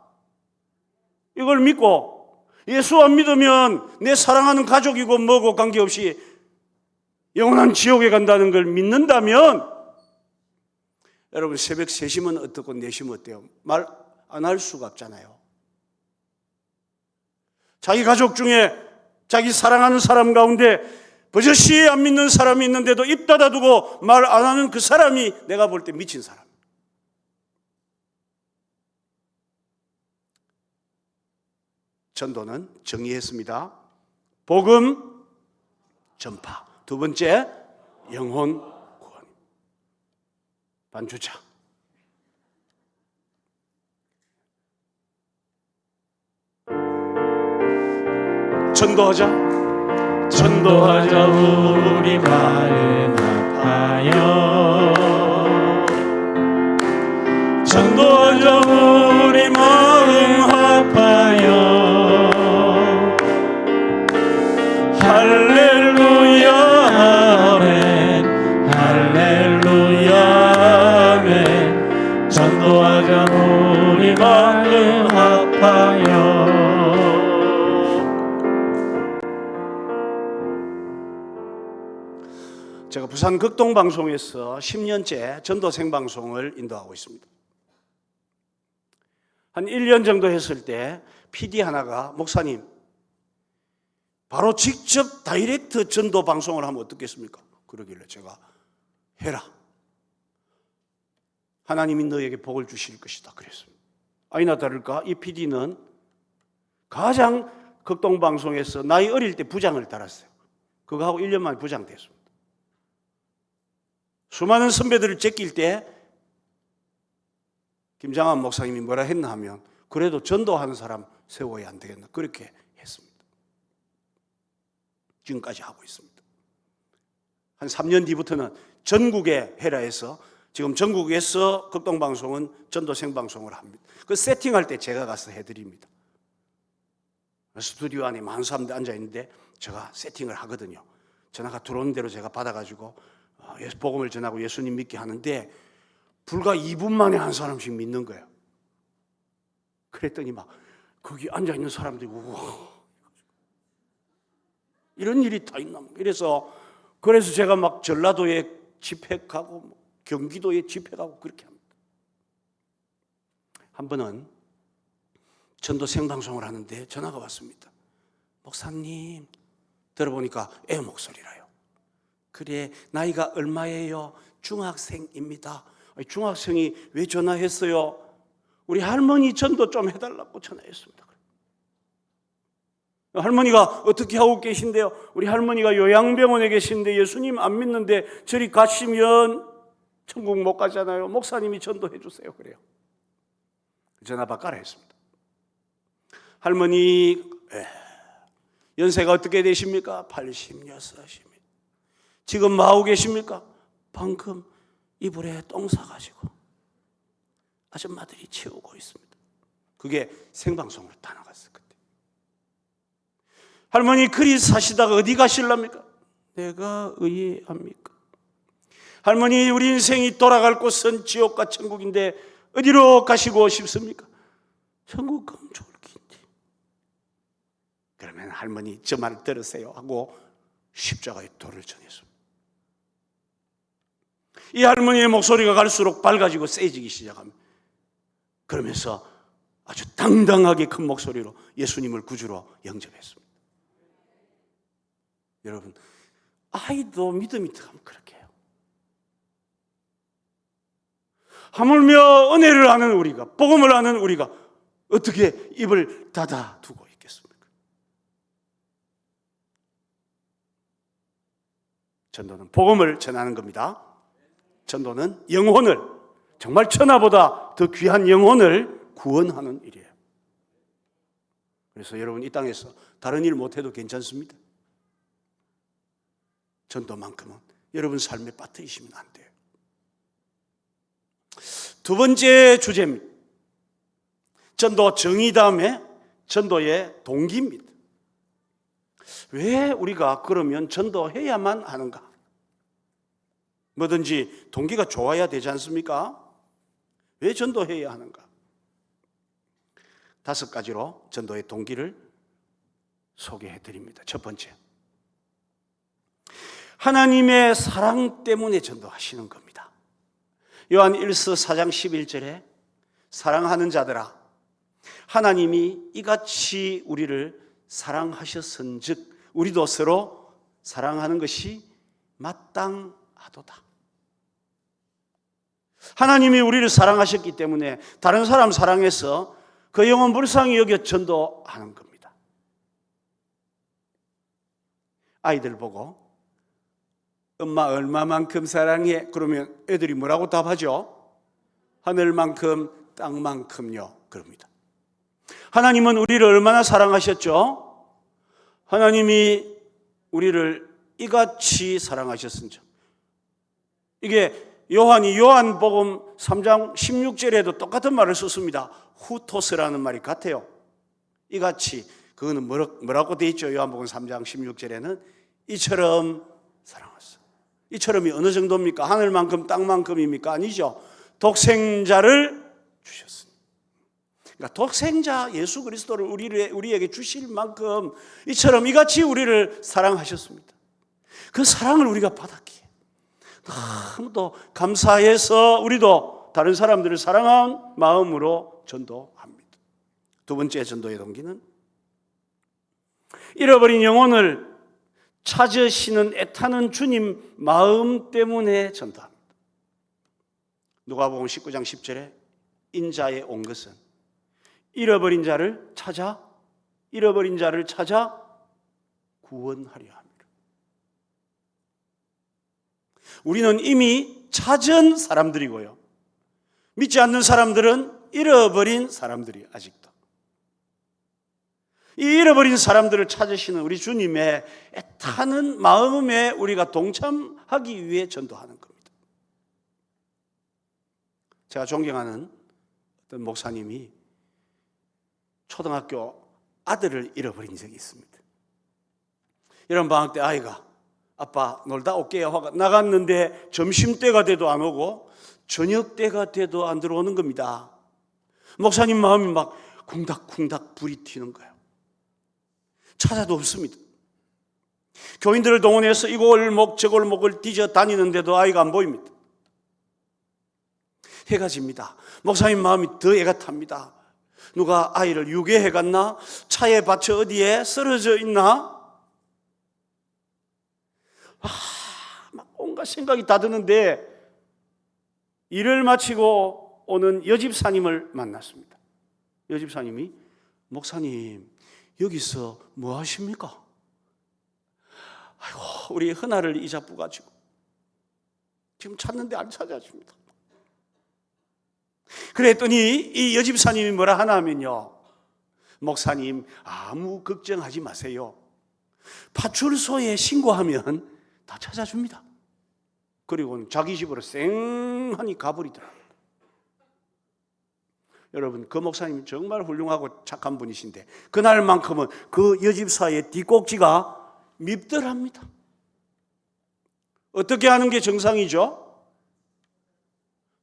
이걸 믿고 예수 안 믿으면 내 사랑하는 가족이고 뭐고 관계없이 영원한 지옥에 간다는 걸 믿는다면 여러분 새벽 3시면 어떻고 4시면 어때요? 말 안 할 수가 없잖아요. 자기 가족 중에 자기 사랑하는 사람 가운데 버젓이 안 믿는 사람이 있는데도 입 닫아두고 말 안 하는 그 사람이 내가 볼 때 미친 사람. 전도는 정의했습니다. 복음 전파. 두 번째, 영혼 구원. 반주자. 전도하자 우리 마음 아파요. 전도하자 우리 마음 아파요. 할렐루야 아멘. 할렐루야 아멘. 전도하자 우리 마음 아파요. 제가 부산 극동방송에서 10년째 전도 생방송을 인도하고 있습니다. 한 1년 정도 했을 때 PD 하나가 목사님 바로 직접 다이렉트 전도 방송을 하면 어떻겠습니까? 그러길래 제가 해라. 하나님이 너에게 복을 주실 것이다 그랬습니다. 아니나 다를까 이 PD는 가장 극동방송에서 나이 어릴 때 부장을 달았어요. 그거 하고 1년 만에 부장 됐습니다. 수많은 선배들을 제낄 때 김장한 목사님이 뭐라 했나 하면 그래도 전도하는 사람 세워야 안 되겠나 그렇게 했습니다. 지금까지 하고 있습니다. 한 3년 뒤부터는 전국에 해라 해서 지금 전국에서 극동방송은 전도 생방송을 합니다. 그 세팅할 때 제가 가서 해드립니다. 스튜디오 안에 많은 사람들 앉아있는데 제가 세팅을 하거든요. 전화가 들어오는 대로 제가 받아가지고 복음을 전하고 예수님 믿게 하는데 불과 2분 만에 한 사람씩 믿는 거예요. 그랬더니 막 거기 앉아있는 사람들이 우와 이런 일이 다 있나. 그래서 제가 막 전라도에 집회 가고 경기도에 집회 가고 그렇게 합니다. 한 번은 전도 생방송을 하는데 전화가 왔습니다. 목사님 들어보니까 애 목소리라요. 그래 나이가 얼마예요? 중학생입니다. 중학생이 왜 전화했어요? 우리 할머니 전도 좀 해달라고 전화했습니다. 할머니가 어떻게 하고 계신데요? 우리 할머니가 요양병원에 계신데 예수님 안 믿는데 저리 가시면 천국 못 가잖아요. 목사님이 전도해 주세요. 그래요. 전화 바꿔라 했습니다. 할머니 연세가 어떻게 되십니까? 86입니다. 지금 뭐하고 계십니까? 방금 이불에 똥 싸가지고 아줌마들이 치우고 있습니다. 그게 생방송으로 다 나갔어요. 그때. 할머니 그리 사시다가 어디 가실랍니까? 내가 의해합니까? 할머니 우리 인생이 돌아갈 곳은 지옥과 천국인데 어디로 가시고 싶습니까? 천국 가면 좋을 긴데. 그러면 할머니 저 말 들으세요 하고 십자가에 돌을 전했습니다. 이 할머니의 목소리가 갈수록 밝아지고 세지기 시작합니다. 그러면서 아주 당당하게 큰 목소리로 예수님을 구주로 영접했습니다. 여러분, 아이도 믿음이 들어가면 그렇게 해요. 하물며 은혜를 아는 우리가, 복음을 아는 우리가 어떻게 입을 닫아두고 있겠습니까? 전도는 복음을 전하는 겁니다. 전도는 영혼을, 정말 천하보다 더 귀한 영혼을 구원하는 일이에요. 그래서 여러분 이 땅에서 다른 일 못해도 괜찮습니다. 전도만큼은 여러분 삶에 빠뜨리시면 안 돼요. 두 번째 주제입니다. 전도 정의 다음에 전도의 동기입니다. 왜 우리가 그러면 전도해야만 하는가? 뭐든지 동기가 좋아야 되지 않습니까? 왜 전도해야 하는가? 5가지로 전도의 동기를 소개해 드립니다. 첫 번째, 하나님의 사랑 때문에 전도하시는 겁니다. 요한 1서 4장 11절에 사랑하는 자들아 하나님이 이같이 우리를 사랑하셨은즉 우리도 서로 사랑하는 것이 마땅하도다. 하나님이 우리를 사랑하셨기 때문에 다른 사람 사랑해서 그 영혼 불쌍히 여겨 전도하는 겁니다. 아이들 보고 엄마 얼마만큼 사랑해? 그러면 애들이 뭐라고 답하죠? 하늘만큼 땅만큼요. 그럽니다. 하나님은 우리를 얼마나 사랑하셨죠? 하나님이 우리를 이같이 사랑하셨은즉. 이게 요한이 요한복음 3장 16절에도 똑같은 말을 썼습니다. 후토스라는 말이 같아요. 이같이, 그거는 뭐라고 돼 있죠? 요한복음 3장 16절에는 이처럼 사랑하셨어. 이처럼이 어느 정도입니까? 하늘만큼 땅만큼입니까? 아니죠. 독생자를 주셨습니다. 그러니까 독생자 예수 그리스도를 우리에게 주실 만큼 이처럼 이같이 우리를 사랑하셨습니다. 그 사랑을 우리가 받았기에 너무도 감사해서 우리도 다른 사람들을 사랑한 마음으로 전도합니다. 두 번째 전도의 동기는 잃어버린 영혼을 찾으시는 애타는 주님 마음 때문에 전도합니다. 누가복음 19장 10절에 인자에 온 것은 잃어버린 자를 찾아 구원하려 합니다. 우리는 이미 찾은 사람들이고요. 믿지 않는 사람들은 잃어버린 사람들이 아직도. 이 잃어버린 사람들을 찾으시는 우리 주님의 애타는 마음에 우리가 동참하기 위해 전도하는 겁니다. 제가 존경하는 어떤 목사님이 초등학교 아들을 잃어버린 적이 있습니다. 이런 방학 때 아이가 아빠 놀다 올게요 하고 나갔는데 점심때가 돼도 안 오고 저녁때가 돼도 안 들어오는 겁니다. 목사님 마음이 막 쿵닥쿵닥 불이 튀는 거예요. 찾아도 없습니다. 교인들을 동원해서 이 골목 저 골목을 뒤져 다니는데도 아이가 안 보입니다. 해가 집니다. 목사님 마음이 더 애가 탑니다. 누가 아이를 유괴해 갔나? 차에 받쳐 어디에 쓰러져 있나? 막 온갖 생각이 다 드는데 일을 마치고 오는 여집사님을 만났습니다. 여집사님이 목사님 여기서 뭐 하십니까? 아이고 우리 흔하를 이자부 가지고 지금 찾는데 안 찾아줍니다. 그랬더니 이 여집사님이 뭐라 하나 하면요, 목사님 아무 걱정하지 마세요. 파출소에 신고하면 다 찾아줍니다. 그리고 자기 집으로 쌩하니 가버리더라고요. 여러분, 그 목사님 정말 훌륭하고 착한 분이신데 그날만큼은 그 여집사의 뒷꼭지가 밉더랍니다. 어떻게 하는 게 정상이죠?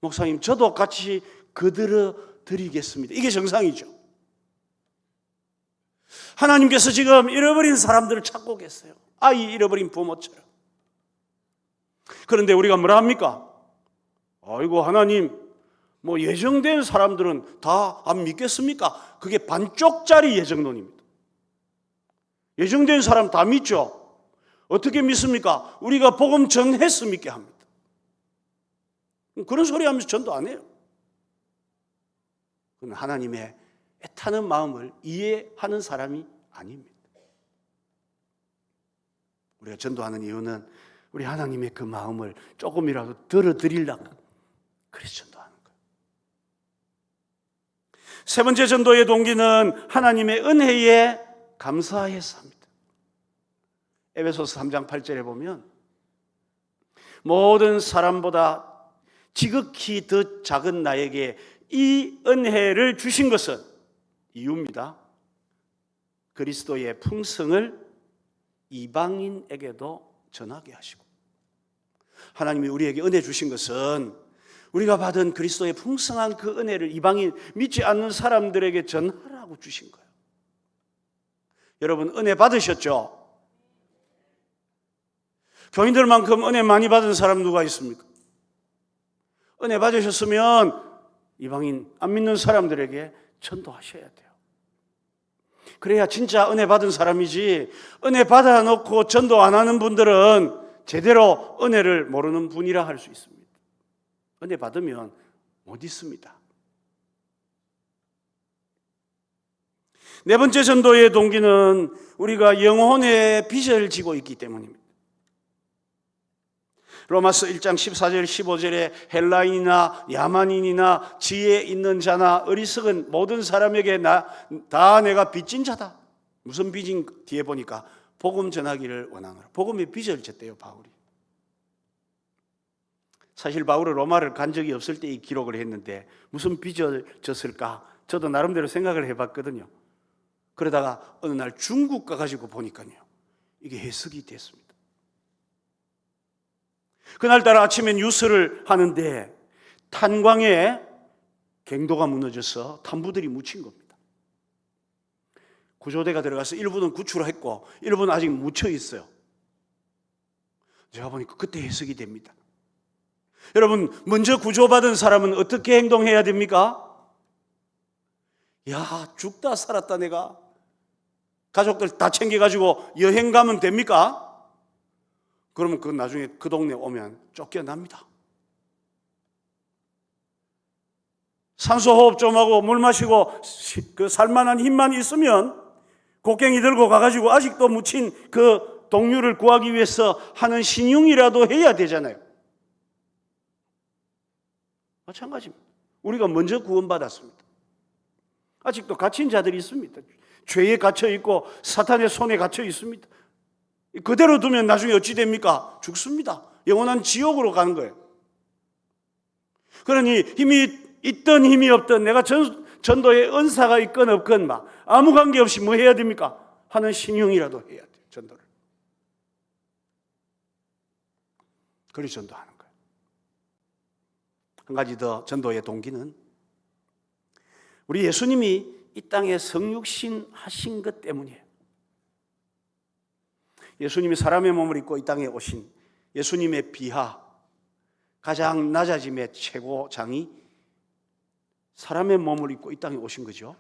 목사님, 저도 같이 거들어 드리겠습니다. 이게 정상이죠. 하나님께서 지금 잃어버린 사람들을 찾고 계세요. 아이 잃어버린 부모처럼. 그런데 우리가 뭐라 합니까? 아이고 하나님, 뭐 예정된 사람들은 다 안 믿겠습니까? 그게 반쪽짜리 예정론입니다. 예정된 사람 다 믿죠. 어떻게 믿습니까? 우리가 복음 전해서 믿게 합니다. 그런 소리 하면서 전도 안 해요. 그건 하나님의 애타는 마음을 이해하는 사람이 아닙니다. 우리가 전도하는 이유는 우리 하나님의 그 마음을 조금이라도 들어드리려고 그래서 전도하는 거예요. 세 번째 전도의 동기는 하나님의 은혜에 감사해서 합니다. 에베소서 3장 8절에 보면 모든 사람보다 지극히 더 작은 나에게 이 은혜를 주신 것은 이유입니다. 그리스도의 풍성을 이방인에게도 전하게 하시고, 하나님이 우리에게 은혜 주신 것은 우리가 받은 그리스도의 풍성한 그 은혜를 이방인, 믿지 않는 사람들에게 전하라고 주신 거예요. 여러분, 은혜 받으셨죠? 교인들만큼 은혜 많이 받은 사람 누가 있습니까? 은혜 받으셨으면 이방인, 안 믿는 사람들에게 전도하셔야 돼요. 그래야 진짜 은혜 받은 사람이지, 은혜 받아놓고 전도 안 하는 분들은 제대로 은혜를 모르는 분이라 할 수 있습니다. 은혜 받으면 못 있습니다. 네 번째 전도의 동기는 우리가 영혼의 빚을 지고 있기 때문입니다. 로마서 1장 14절 15절에 헬라인이나 야만인이나 지혜 있는 자나 어리석은 모든 사람에게 다 내가 빚진 자다. 무슨 빚인 뒤에 보니까 복음 전하기를 원하노라. 복음의 빚을 졌대요, 바울이. 사실 바울은 로마를 간 적이 없을 때 이 기록을 했는데 무슨 빚을 졌을까? 저도 나름대로 생각을 해봤거든요. 그러다가 어느 날 중국 가가지고 보니까요, 이게 해석이 됐습니다. 그날따라 아침에 뉴스를 하는데 탄광에 갱도가 무너져서 탄부들이 묻힌 겁니다. 구조대가 들어가서 일부는 구출했고 일부는 아직 묻혀 있어요. 제가 보니까 그때 해석이 됩니다. 여러분, 먼저 구조받은 사람은 어떻게 행동해야 됩니까? 야, 죽다 살았다 내가. 가족들 다 챙겨가지고 여행 가면 됩니까? 그러면 그 나중에 그 동네 오면 쫓겨납니다. 산소호흡 좀 하고 물 마시고 그 살만한 힘만 있으면 곡괭이 들고 가가지고 아직도 묻힌 그 동료를 구하기 위해서 하는 신용이라도 해야 되잖아요. 마찬가지입니다. 우리가 먼저 구원받았습니다. 아직도 갇힌 자들이 있습니다. 죄에 갇혀 있고 사탄의 손에 갇혀 있습니다. 그대로 두면 나중에 어찌 됩니까? 죽습니다. 영원한 지옥으로 가는 거예요. 그러니 힘이 있든 힘이 없든 내가 전도에 은사가 있건 없건 막 아무 관계없이 뭐 해야 됩니까? 하는 신용이라도 해야 돼요, 전도를. 그래서 전도하는 거예요. 한 가지 더 전도의 동기는 우리 예수님이 이 땅에 성육신 하신 것 때문이에요. 예수님이 사람의 몸을 입고 이 땅에 오신 예수님의 비하, 가장 낮아짐의 최고장이 사람의 몸을 입고 이 땅에 오신 거죠.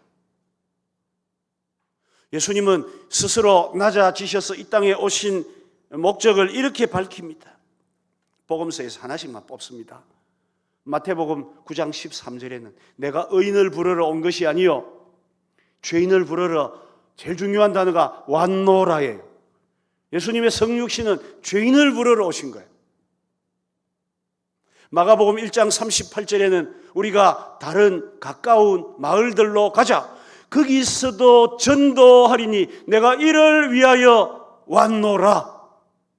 예수님은 스스로 낮아지셔서 이 땅에 오신 목적을 이렇게 밝힙니다. 복음서에서 하나씩만 뽑습니다. 마태복음 9장 13절에는 내가 의인을 부르러 온 것이 아니요 죄인을 부르러, 제일 중요한 단어가 왔노라예요. 예수님의 성육신은 죄인을 부르러 오신 거예요. 마가복음 1장 38절에는 우리가 다른 가까운 마을들로 가자. 거기서도 전도하리니 내가 이를 위하여 왔노라.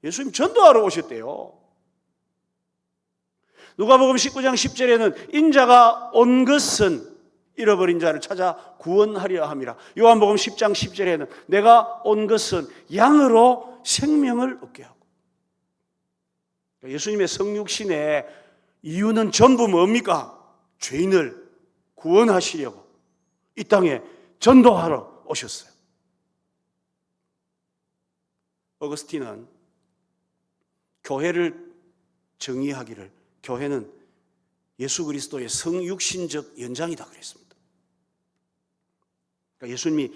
예수님 전도하러 오셨대요. 누가복음 19장 10절에는 인자가 온 것은 잃어버린 자를 찾아 구원하려 함이라. 요한복음 10장 10절에는 내가 온 것은 양으로 생명을 얻게 하고. 예수님의 성육신의 이유는 전부 뭡니까? 죄인을 구원하시려고 이 땅에 전도하러 오셨어요. 어거스틴은 교회를 정의하기를 교회는 예수 그리스도의 성육신적 연장이다 그랬습니다. 그러니까 예수님이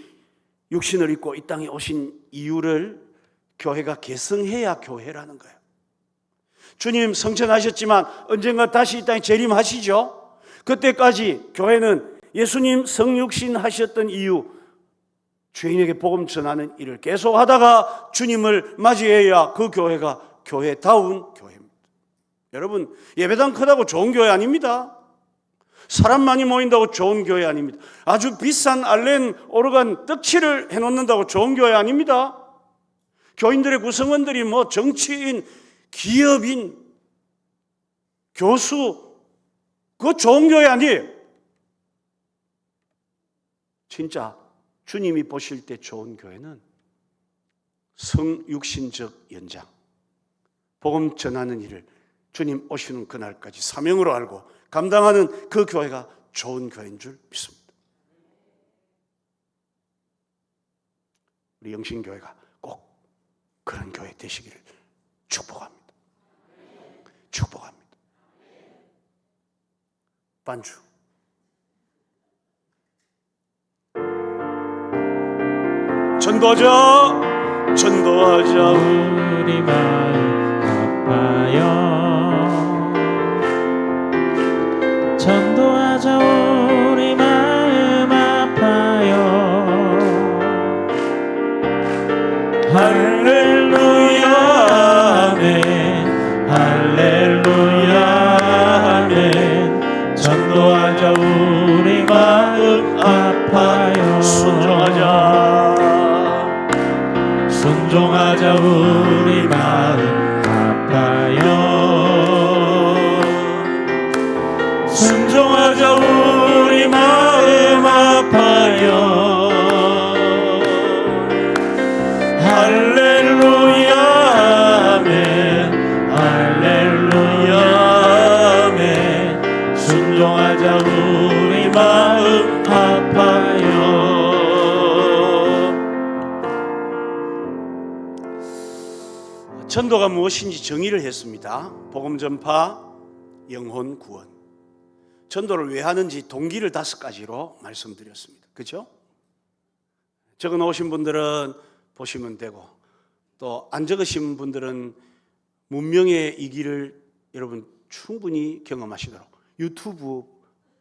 육신을 입고 이 땅에 오신 이유를 교회가 계승해야 교회라는 거예요. 주님 성천하셨지만 언젠가 다시 이 땅에 재림하시죠. 그때까지 교회는 예수님 성육신 하셨던 이유, 죄인에게 복음 전하는 일을 계속하다가 주님을 맞이해야 그 교회가 교회다운 교회입니다. 여러분, 예배당 크다고 좋은 교회 아닙니다. 사람 많이 모인다고 좋은 교회 아닙니다. 아주 비싼 알렌 오르간 떡칠을 해놓는다고 좋은 교회 아닙니다. 교인들의 구성원들이 뭐 정치인, 기업인, 교수, 그거 좋은 교회 아니에요. 진짜 주님이 보실 때 좋은 교회는 성육신적 연장, 복음 전하는 일을 주님 오시는 그날까지 사명으로 알고 감당하는 그 교회가 좋은 교회인 줄 믿습니다. 우리 영신교회가 꼭 그런 교회 되시기를 축복합니다. 축복합니다. 반주. 전도하자, 전도하자. 우리 마음 아파요. 전도하자. 우리 마음 아파요. 할렐루야 아멘. 할렐루야 아멘. 전도하자. 우리 마음 아파요. 순종하자. 순종하자. 우리 마음 아파요. 순종하자. 우리 마음 아파요. 할렐루야 아멘. 할렐루야 아멘. 순종하자. 우리 마음 아파요. 전도가 무엇인지 정의를 했습니다. 복음 전파, 영혼 구원. 전도를 왜 하는지 동기를 5가지로 말씀드렸습니다. 그렇죠? 적어 놓으신 분들은 보시면 되고, 또 안 적으신 분들은 문명의 이 길을 여러분 충분히 경험하시도록 유튜브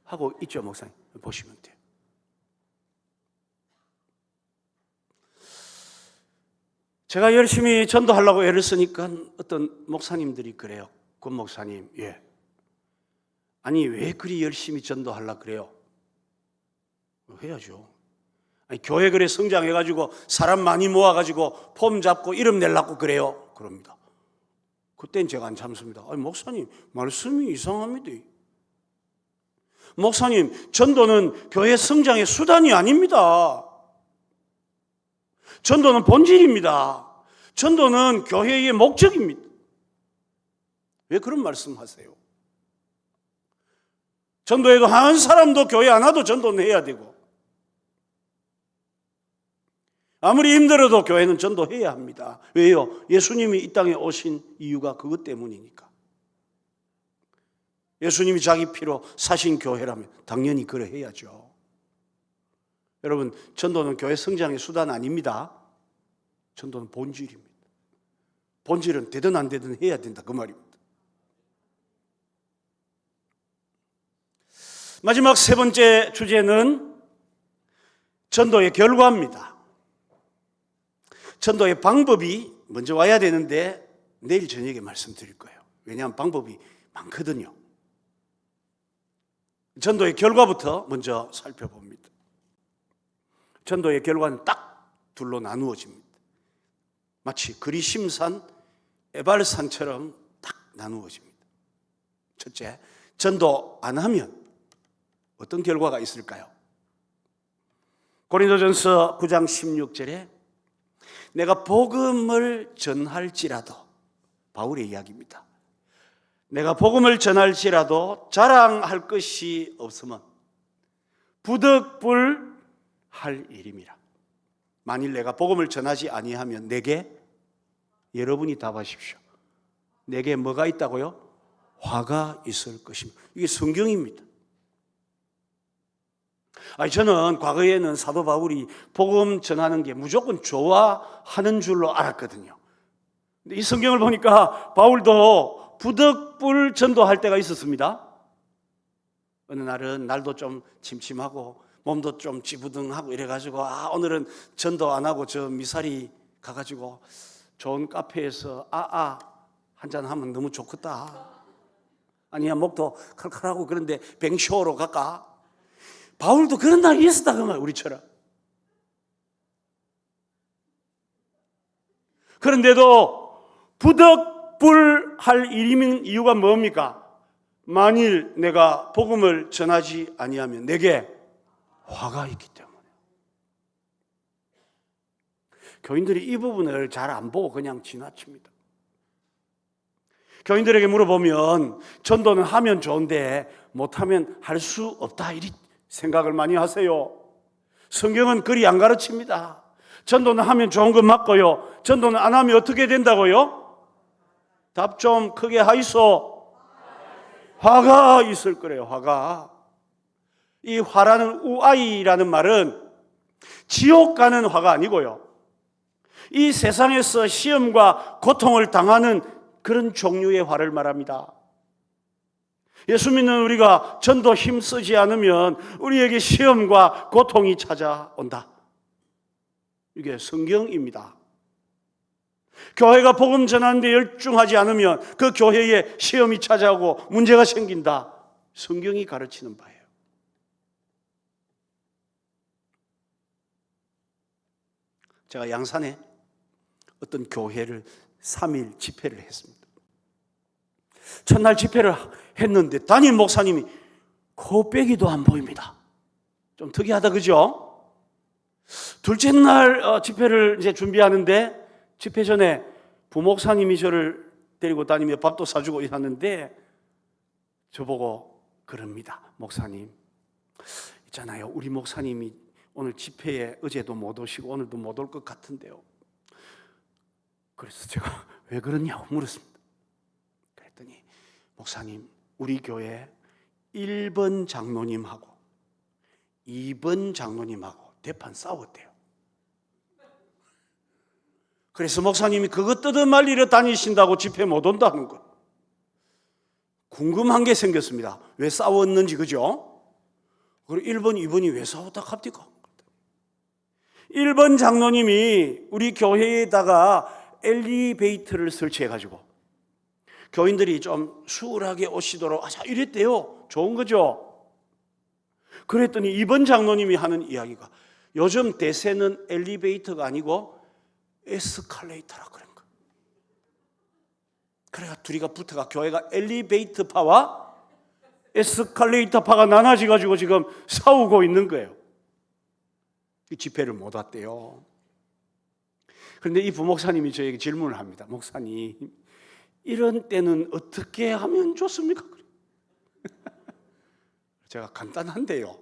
하고 있죠, 목사님? 보시면 돼요. 제가 열심히 전도하려고 애를 쓰니까 어떤 목사님들이 그래요. 권 목사님, 예. 아니, 왜 그리 열심히 전도하려고 그래요? 해야죠. 아니, 교회 그래 성장해가지고 사람 많이 모아가지고 폼 잡고 이름 내려고 그래요? 그럽니다. 그땐 제가 안 참습니다. 아니, 목사님, 말씀이 이상합니다. 목사님, 전도는 교회 성장의 수단이 아닙니다. 전도는 본질입니다. 전도는 교회의 목적입니다. 왜 그런 말씀하세요? 전도에도 한 사람도 교회 안 와도 전도는 해야 되고, 아무리 힘들어도 교회는 전도해야 합니다. 왜요? 예수님이 이 땅에 오신 이유가 그것 때문이니까. 예수님이 자기 피로 사신 교회라면 당연히 그래 해야죠. 여러분, 전도는 교회 성장의 수단 아닙니다. 전도는 본질입니다. 본질은 되든 안 되든 해야 된다, 그 말입니다. 마지막 3번째 주제는 전도의 결과입니다. 전도의 방법이 먼저 와야 되는데 내일 저녁에 말씀드릴 거예요. 왜냐하면 방법이 많거든요. 전도의 결과부터 먼저 살펴봅니다. 전도의 결과는 딱 둘로 나누어집니다. 마치 그리심산, 에발산처럼 딱 나누어집니다. 첫째, 전도 안 하면 어떤 결과가 있을까요? 고린도전서 9장 16절에 내가 복음을 전할지라도, 바울의 이야기입니다. 내가 복음을 전할지라도 자랑할 것이 없으면 부득불할 일임이라. 만일 내가 복음을 전하지 아니하면 내게, 여러분이 답하십시오, 내게 뭐가 있다고요? 화가 있을 것입니다. 이게 성경입니다. 저는 과거에는 사도 바울이 복음 전하는 게 무조건 좋아하는 줄로 알았거든요. 근데 이 성경을 보니까 바울도 부득불 전도할 때가 있었습니다. 어느 날은 날도 좀 침침하고 몸도 좀 찌부둥하고 이래가지고 오늘은 전도 안 하고 저 미사리 가가지고 좋은 카페에서 한잔 하면 너무 좋겠다. 아니야, 목도 칼칼하고 그런데 뱅쇼로 갈까? 바울도 그런 날이 있었다 그 말, 우리처럼. 그런데도 부득불할 일이면 이유가 뭡니까? 만일 내가 복음을 전하지 아니하면 내게 화가 있기 때문에. 교인들이 이 부분을 잘 안 보고 그냥 지나칩니다. 교인들에게 물어보면 전도는 하면 좋은데 못하면 할 수 없다, 이리 생각을 많이 하세요. 성경은 그리 안 가르칩니다. 전도는 하면 좋은 건 맞고요, 전도는 안 하면 어떻게 된다고요? 답 좀 크게 하이소. 화가 있을 거래요. 화가. 이 화라는, 우아이라는 말은 지옥 가는 화가 아니고요, 이 세상에서 시험과 고통을 당하는 그런 종류의 화를 말합니다. 예수 믿는 우리가 전도 힘쓰지 않으면 우리에게 시험과 고통이 찾아온다. 이게 성경입니다. 교회가 복음 전하는데 열중하지 않으면 그 교회에 시험이 찾아오고 문제가 생긴다. 성경이 가르치는 바예요. 제가 양산에 어떤 교회를 3일 집회를 했습니다. 첫날 집회를 했는데 담임 목사님이 코빼기도 안 보입니다. 좀 특이하다, 그죠? 둘째 날 집회를 이제 준비하는데 집회 전에 부목사님이 저를 데리고 다니며 밥도 사주고 이러는데 저보고 그럽니다. 목사님, 있잖아요, 우리 목사님이 오늘 집회에 어제도 못 오시고 오늘도 못 올 것 같은데요. 그래서 제가 왜 그러냐고 물었습니다. 그랬더니 목사님, 우리 교회 1번 장로님하고 2번 장로님하고 대판 싸웠대요. 그래서 목사님이 그거 뜯어말리러 다니신다고 집회 못 온다는 거. 궁금한 게 생겼습니다. 왜 싸웠는지, 그죠? 그리고 1번, 2번이 왜 싸웠다 갑니까? 1번 장로님이 우리 교회에다가 엘리베이터를 설치해가지고 교인들이 좀 수월하게 오시도록 하자 이랬대요. 좋은 거죠? 그랬더니 2번 장로님이 하는 이야기가 요즘 대세는 엘리베이터가 아니고 에스컬레이터라 그런 거. 그래가 둘이가 붙어가 교회가 엘리베이터파와 에스컬레이터파가 나눠져가지고 지금 싸우고 있는 거예요. 집회를 못 왔대요. 그런데 이 부목사님이 저에게 질문을 합니다. 목사님, 이런 때는 어떻게 하면 좋습니까? 제가 간단한데요,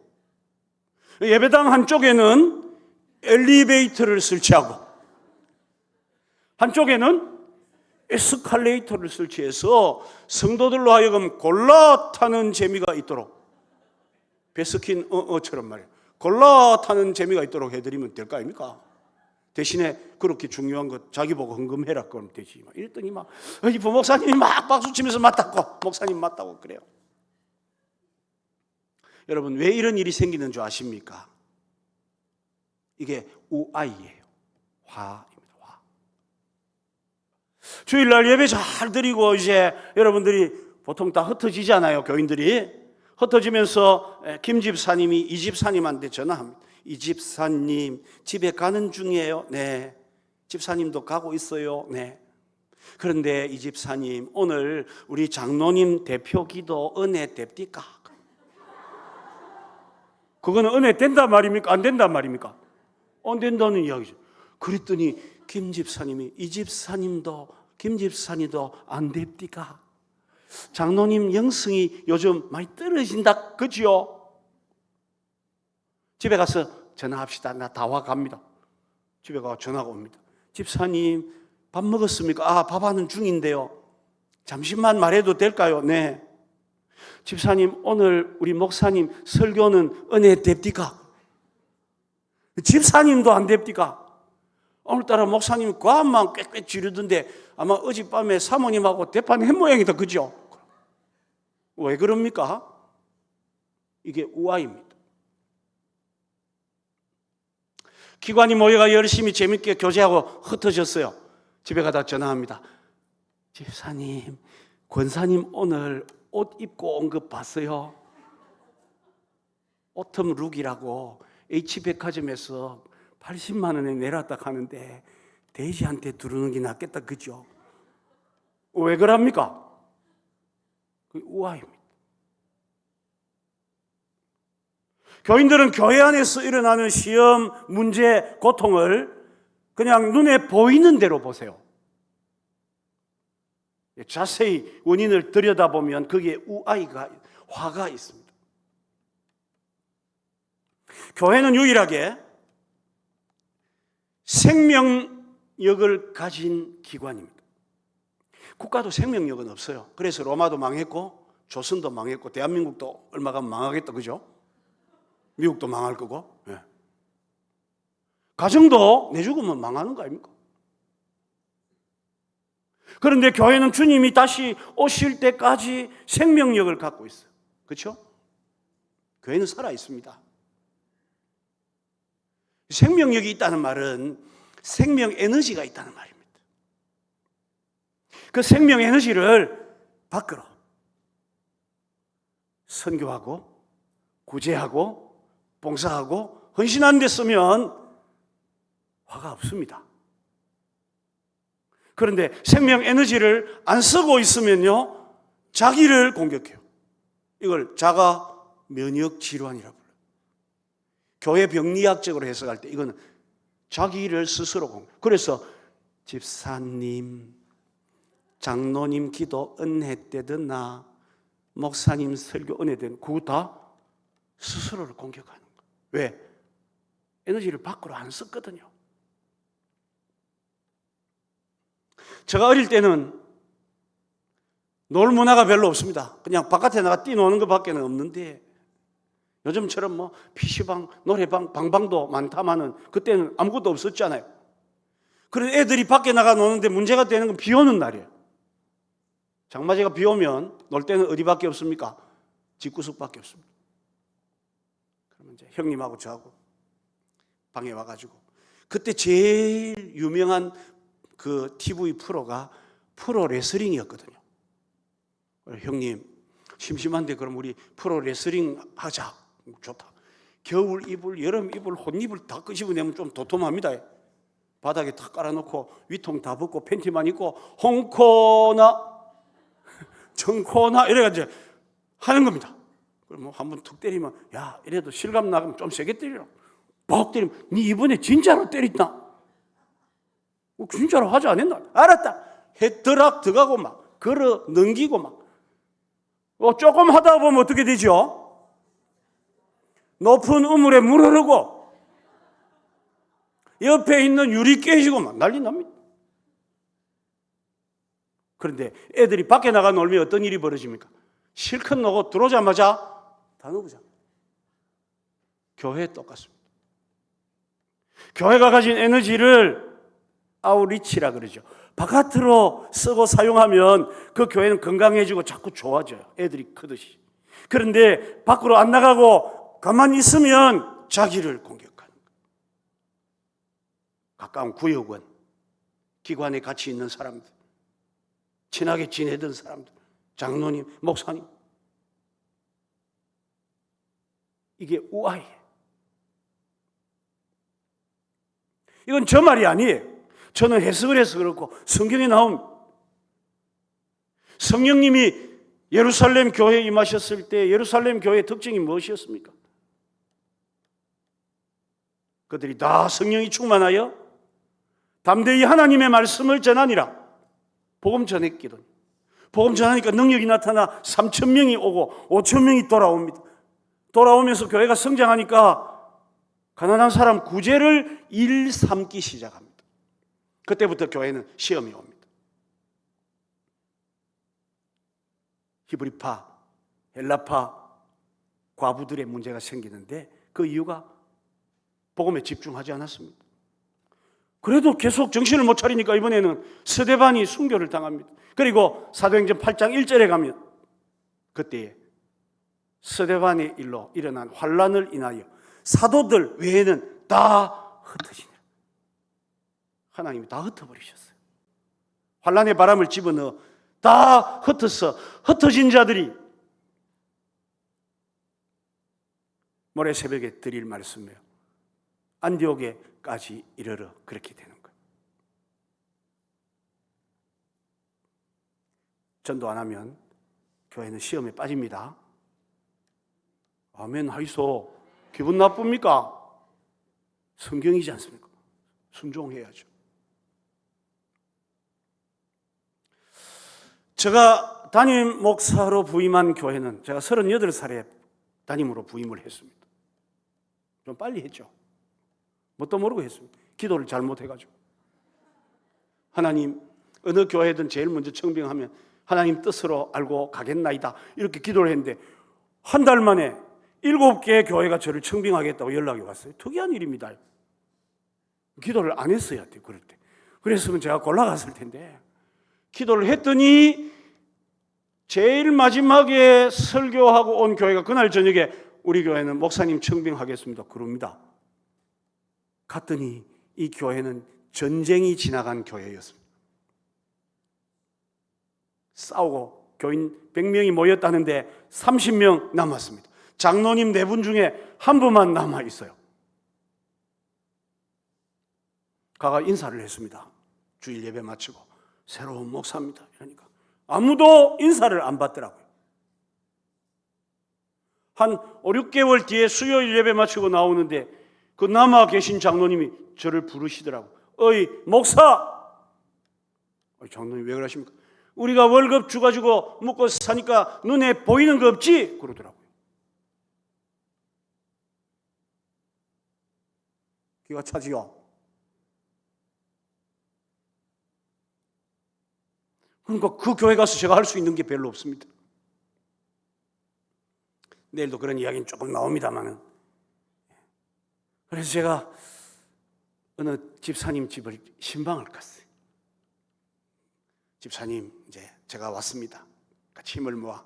예배당 한쪽에는 엘리베이터를 설치하고 한쪽에는 에스컬레이터를 설치해서 성도들로 하여금 골라 타는 재미가 있도록, 베스킨 처럼 말이에요, 골라 타는 재미가 있도록 해드리면 될 거 아닙니까? 대신에 그렇게 중요한 것 자기 보고 헌금해라 그러면 되지. 이랬더니 이 부목사님이 막 박수치면서 맞다고, 목사님 맞다고 그래요. 여러분, 왜 이런 일이 생기는 줄 아십니까? 이게 우아이예요. 화입니다. 화. 주일날 예배 잘 드리고 이제 여러분들이 보통 다 흩어지잖아요. 교인들이 흩어지면서 김 집사님이 이 집사님한테 전화합니다. 이 집사님 집에 가는 중이에요. 네. 집사님도 가고 있어요. 네. 그런데 이 집사님 오늘 우리 장로님 대표 기도 은혜 됩니까? 그거는 은혜 된단 말입니까? 안 된단 말입니까? 안 된다는 이야기죠. 그랬더니 김 집사님이 이 집사님도 김 집사님도 안 됩니까? 장로님 영성이 요즘 많이 떨어진다 그죠? 집에 가서 전화합시다. 나 다 와갑니다. 집에 가서 전화가 옵니다. 집사님 밥 먹었습니까? 아, 밥 하는 중인데요. 잠시만 말해도 될까요? 네. 집사님 오늘 우리 목사님 설교는 은혜 됩니까? 집사님도 안 됩니까? 오늘따라 목사님 과음만 꽥꽥 지르던데 아마 어젯밤에 사모님하고 대판 한 모양이다 그죠? 왜 그럽니까? 이게 우아입니다. 기관이 모여가 열심히 재밌게 교제하고 흩어졌어요. 집에 가다 전화합니다. 집사님, 권사님 오늘 옷 입고 온 거 봤어요? 오텀 룩이라고 H백화점에서 80만 원에 내놨다 하는데 돼지한테 두르는 게 낫겠다 그죠? 왜 그럽니까? 그 우아입니다. 교인들은 교회 안에서 일어나는 시험, 문제, 고통을 그냥 눈에 보이는 대로 보세요. 자세히 원인을 들여다보면 거기에 우아이가, 화가 있습니다. 교회는 유일하게 생명력을 가진 기관입니다. 국가도 생명력은 없어요. 그래서 로마도 망했고 조선도 망했고 대한민국도 얼마 가면 망하겠다 그죠? 미국도 망할 거고. 네. 가정도 내 죽으면 망하는 거 아닙니까? 그런데 교회는 주님이 다시 오실 때까지 생명력을 갖고 있어요. 그렇죠? 교회는 살아 있습니다. 생명력이 있다는 말은 생명 에너지가 있다는 말입니다. 그 생명 에너지를 밖으로 선교하고 구제하고 봉사하고 헌신하는 데 쓰면 화가 없습니다. 그런데 생명 에너지를 안 쓰고 있으면요 자기를 공격해요. 이걸 자가 면역 질환이라고 불러요. 교회 병리학적으로 해석할 때 이거는 자기를 스스로 공격. 그래서 집사님, 장로님 기도 은혜 때든 목사님 설교 은혜 때든 그거 다 스스로를 공격하는 거예요. 왜? 에너지를 밖으로 안 썼거든요. 제가 어릴 때는 놀 문화가 별로 없습니다. 그냥 바깥에 나가 뛰노는 것밖에 없는데 요즘처럼 뭐 PC방, 노래방, 방방도 많다마는 그때는 아무것도 없었잖아요. 그래서 애들이 밖에 나가 노는데 문제가 되는 건 비 오는 날이에요. 장마제가 비 오면 놀 때는 어디밖에 없습니까? 집구석밖에 없습니다. 그러면 이제 형님하고 저하고 방에 와가지고 그때 제일 유명한 그 TV 프로가 프로 레슬링이었거든요. 형님 심심한데 그럼 우리 프로 레슬링 하자. 좋다. 겨울 이불, 여름 이불, 혼이불 다 끄집어내면 좀 도톰합니다. 바닥에 다 깔아놓고 위통 다 벗고 팬티만 입고 홍코나 정코나 이래가지고 하는 겁니다. 그럼 뭐 한번 툭 때리면 야 이래도 실감 나가면 좀 세게 때리라. 빡 때리면 니 이번에 진짜로 때렸나? 진짜로 하지 않았나? 알았다. 헤드락 들어가고 막 걸어 넘기고 막 조금 하다 보면 어떻게 되죠? 높은 우물에 물 흐르고 옆에 있는 유리 깨지고 막 난리 납니다. 그런데 애들이 밖에 나가 놀면 어떤 일이 벌어집니까? 실컷 놀고 들어오자마자 다 누구죠? 교회 똑같습니다. 교회가 가진 에너지를 아웃리치라 그러죠. 바깥으로 쓰고 사용하면 그 교회는 건강해지고 자꾸 좋아져요. 애들이 크듯이. 그런데 밖으로 안 나가고 가만히 있으면 자기를 공격하는 거예요. 가까운 구역원, 기관에 같이 있는 사람들, 친하게 지내던 사람들, 장로님, 목사님. 이게 우아해. 이건 저 말이 아니에요. 저는 해석을 해서 그렇고 성경에 나온 성령님이 예루살렘 교회에 임하셨을 때 예루살렘 교회의 특징이 무엇이었습니까? 그들이 다 성령이 충만하여 담대히 하나님의 말씀을 전하니라. 복음 전했기도. 복음 전하니까 능력이 나타나 3,000명이 오고 5,000명이 돌아옵니다. 돌아오면서 교회가 성장하니까 가난한 사람 구제를 일 삼기 시작합니다. 그때부터 교회는 시험이 옵니다. 히브리파, 헬라파 과부들의 문제가 생기는데 그 이유가 복음에 집중하지 않았습니다. 그래도 계속 정신을 못 차리니까 이번에는 스데반이 순교를 당합니다. 그리고 사도행전 8장 1절에 가면 그때에 스데반의 일로 일어난 환란을 인하여 사도들 외에는 다 흩어지니라. 하나님이 다 흩어버리셨어요. 환란의 바람을 집어넣어 다 흩어서 흩어진 자들이 모레 새벽에 드릴 말씀이에요. 안디옥에까지 이르러 그렇게 되는 거예요. 전도 안 하면 교회는 시험에 빠집니다. 아멘 하이소. 기분 나쁩니까? 성경이지 않습니까? 순종해야죠. 제가 담임 목사로 부임한 교회는 제가 38살에 담임으로 부임을 했습니다. 좀 빨리 했죠. 뭣도 모르고 했습니다. 기도를 잘못해가지고. 하나님, 어느 교회든 제일 먼저 청빙하면 하나님 뜻으로 알고 가겠나이다. 이렇게 기도를 했는데 한 달 만에 7개의 교회가 저를 청빙하겠다고 연락이 왔어요. 특이한 일입니다. 기도를 안 했어야 돼요. 그럴 때. 그랬으면 제가 골라갔을 텐데 기도를 했더니 제일 마지막에 설교하고 온 교회가 그날 저녁에 우리 교회는 목사님 청빙하겠습니다. 그럽니다. 갔더니 이 교회는 전쟁이 지나간 교회였습니다. 싸우고 교인 100명이 모였다는데 30명 남았습니다. 장로님 4분 중에 한 분만 남아 있어요. 가가 인사를 했습니다. 주일 예배 마치고 새로운 목사입니다. 이러니까 아무도 인사를 안 받더라고요. 한 5, 6개월 뒤에 수요일 예배 마치고 나오는데 그 남아 계신 장로님이 저를 부르시더라고요. 어이 목사! 장로님 왜 그러십니까? 우리가 월급 주가지고 먹고 사니까 눈에 보이는 거 없지? 그러더라고요. 귀가 차지요. 그러니까 그 교회 가서 제가 할 수 있는 게 별로 없습니다. 내일도 그런 이야기는 조금 나옵니다만은. 그래서 제가 어느 집사님 집을 신방을 갔어요. 집사님, 이제 제가 왔습니다. 같이 힘을 모아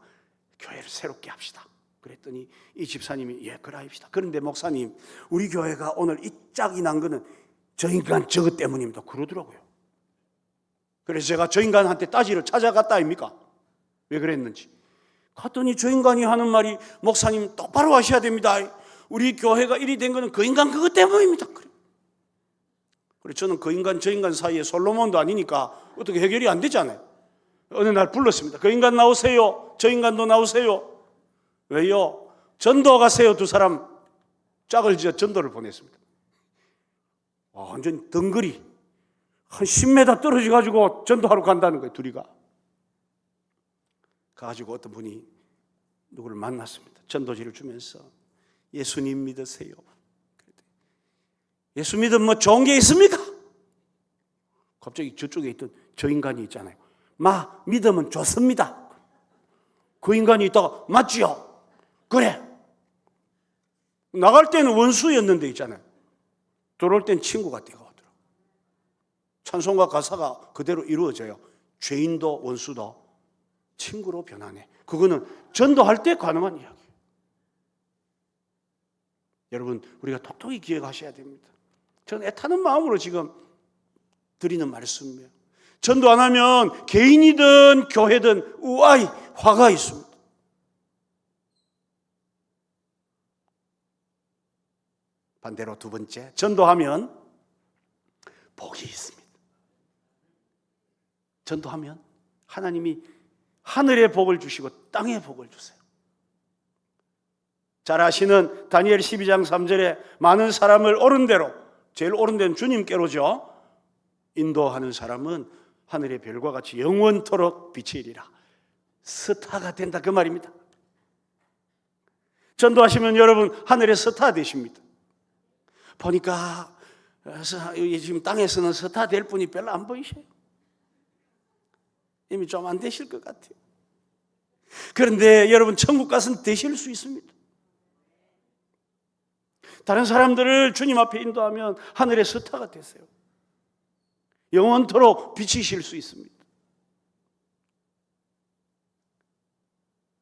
교회를 새롭게 합시다. 그랬더니 이 집사님이 예, 그러합시다. 그런데 목사님, 우리 교회가 오늘 이 짝이 난 거는 저 인간 저것 때문입니다. 그러더라고요. 그래서 제가 저 인간한테 따지러 찾아갔다 아닙니까? 왜 그랬는지. 갔더니 저 인간이 하는 말이 목사님 똑바로 하셔야 됩니다. 우리 교회가 이리 된 거는 그 인간 그것 때문입니다. 그래 저는 그 인간 저 인간 사이에 솔로몬도 아니니까 어떻게 해결이 안 되잖아요. 어느 날 불렀습니다. 그 인간 나오세요. 저 인간도 나오세요. 왜요? 전도 가세요. 두 사람 짝을 지어 전도를 보냈습니다. 완전 덩그리 한 10m 떨어져 가지고 전도하러 간다는 거예요. 둘이가. 가지고 어떤 분이 누구를 만났습니다. 전도지를 주면서 예수님 믿으세요. 예수 믿으면 뭐 좋은 게 있습니까? 갑자기 저쪽에 있던 저 인간이 있잖아요. 믿으면 좋습니다. 그 인간이 있다가 맞지요? 그래. 나갈 때는 원수였는데 있잖아요. 들어올 땐 친구가 되어오더라고요. 찬송가 가사가 그대로 이루어져요. 죄인도 원수도 친구로 변하네. 그거는 전도할 때 가능한 이야기예요. 여러분, 우리가 톡톡히 기억하셔야 됩니다. 저는 애타는 마음으로 지금 드리는 말씀이에요. 전도 안 하면 개인이든 교회든 우아히 화가 있습니다. 반대로 두 번째, 전도하면 복이 있습니다. 전도하면 하나님이 하늘의 복을 주시고 땅의 복을 주세요. 잘 아시는 다니엘 12장 3절에 많은 사람을 옳은 대로, 제일 옳은 데는 주님께로죠, 인도하는 사람은 하늘의 별과 같이 영원토록 비치리라. 스타가 된다, 그 말입니다. 전도하시면 여러분 하늘의 스타 되십니다. 보니까 지금 땅에서는 스타 될 분이 별로 안 보이셔요. 이미 좀 안 되실 것 같아요. 그런데 여러분 천국 가서는 되실 수 있습니다. 다른 사람들을 주님 앞에 인도하면 하늘의 스타가 되세요. 영원토록 비치실 수 있습니다.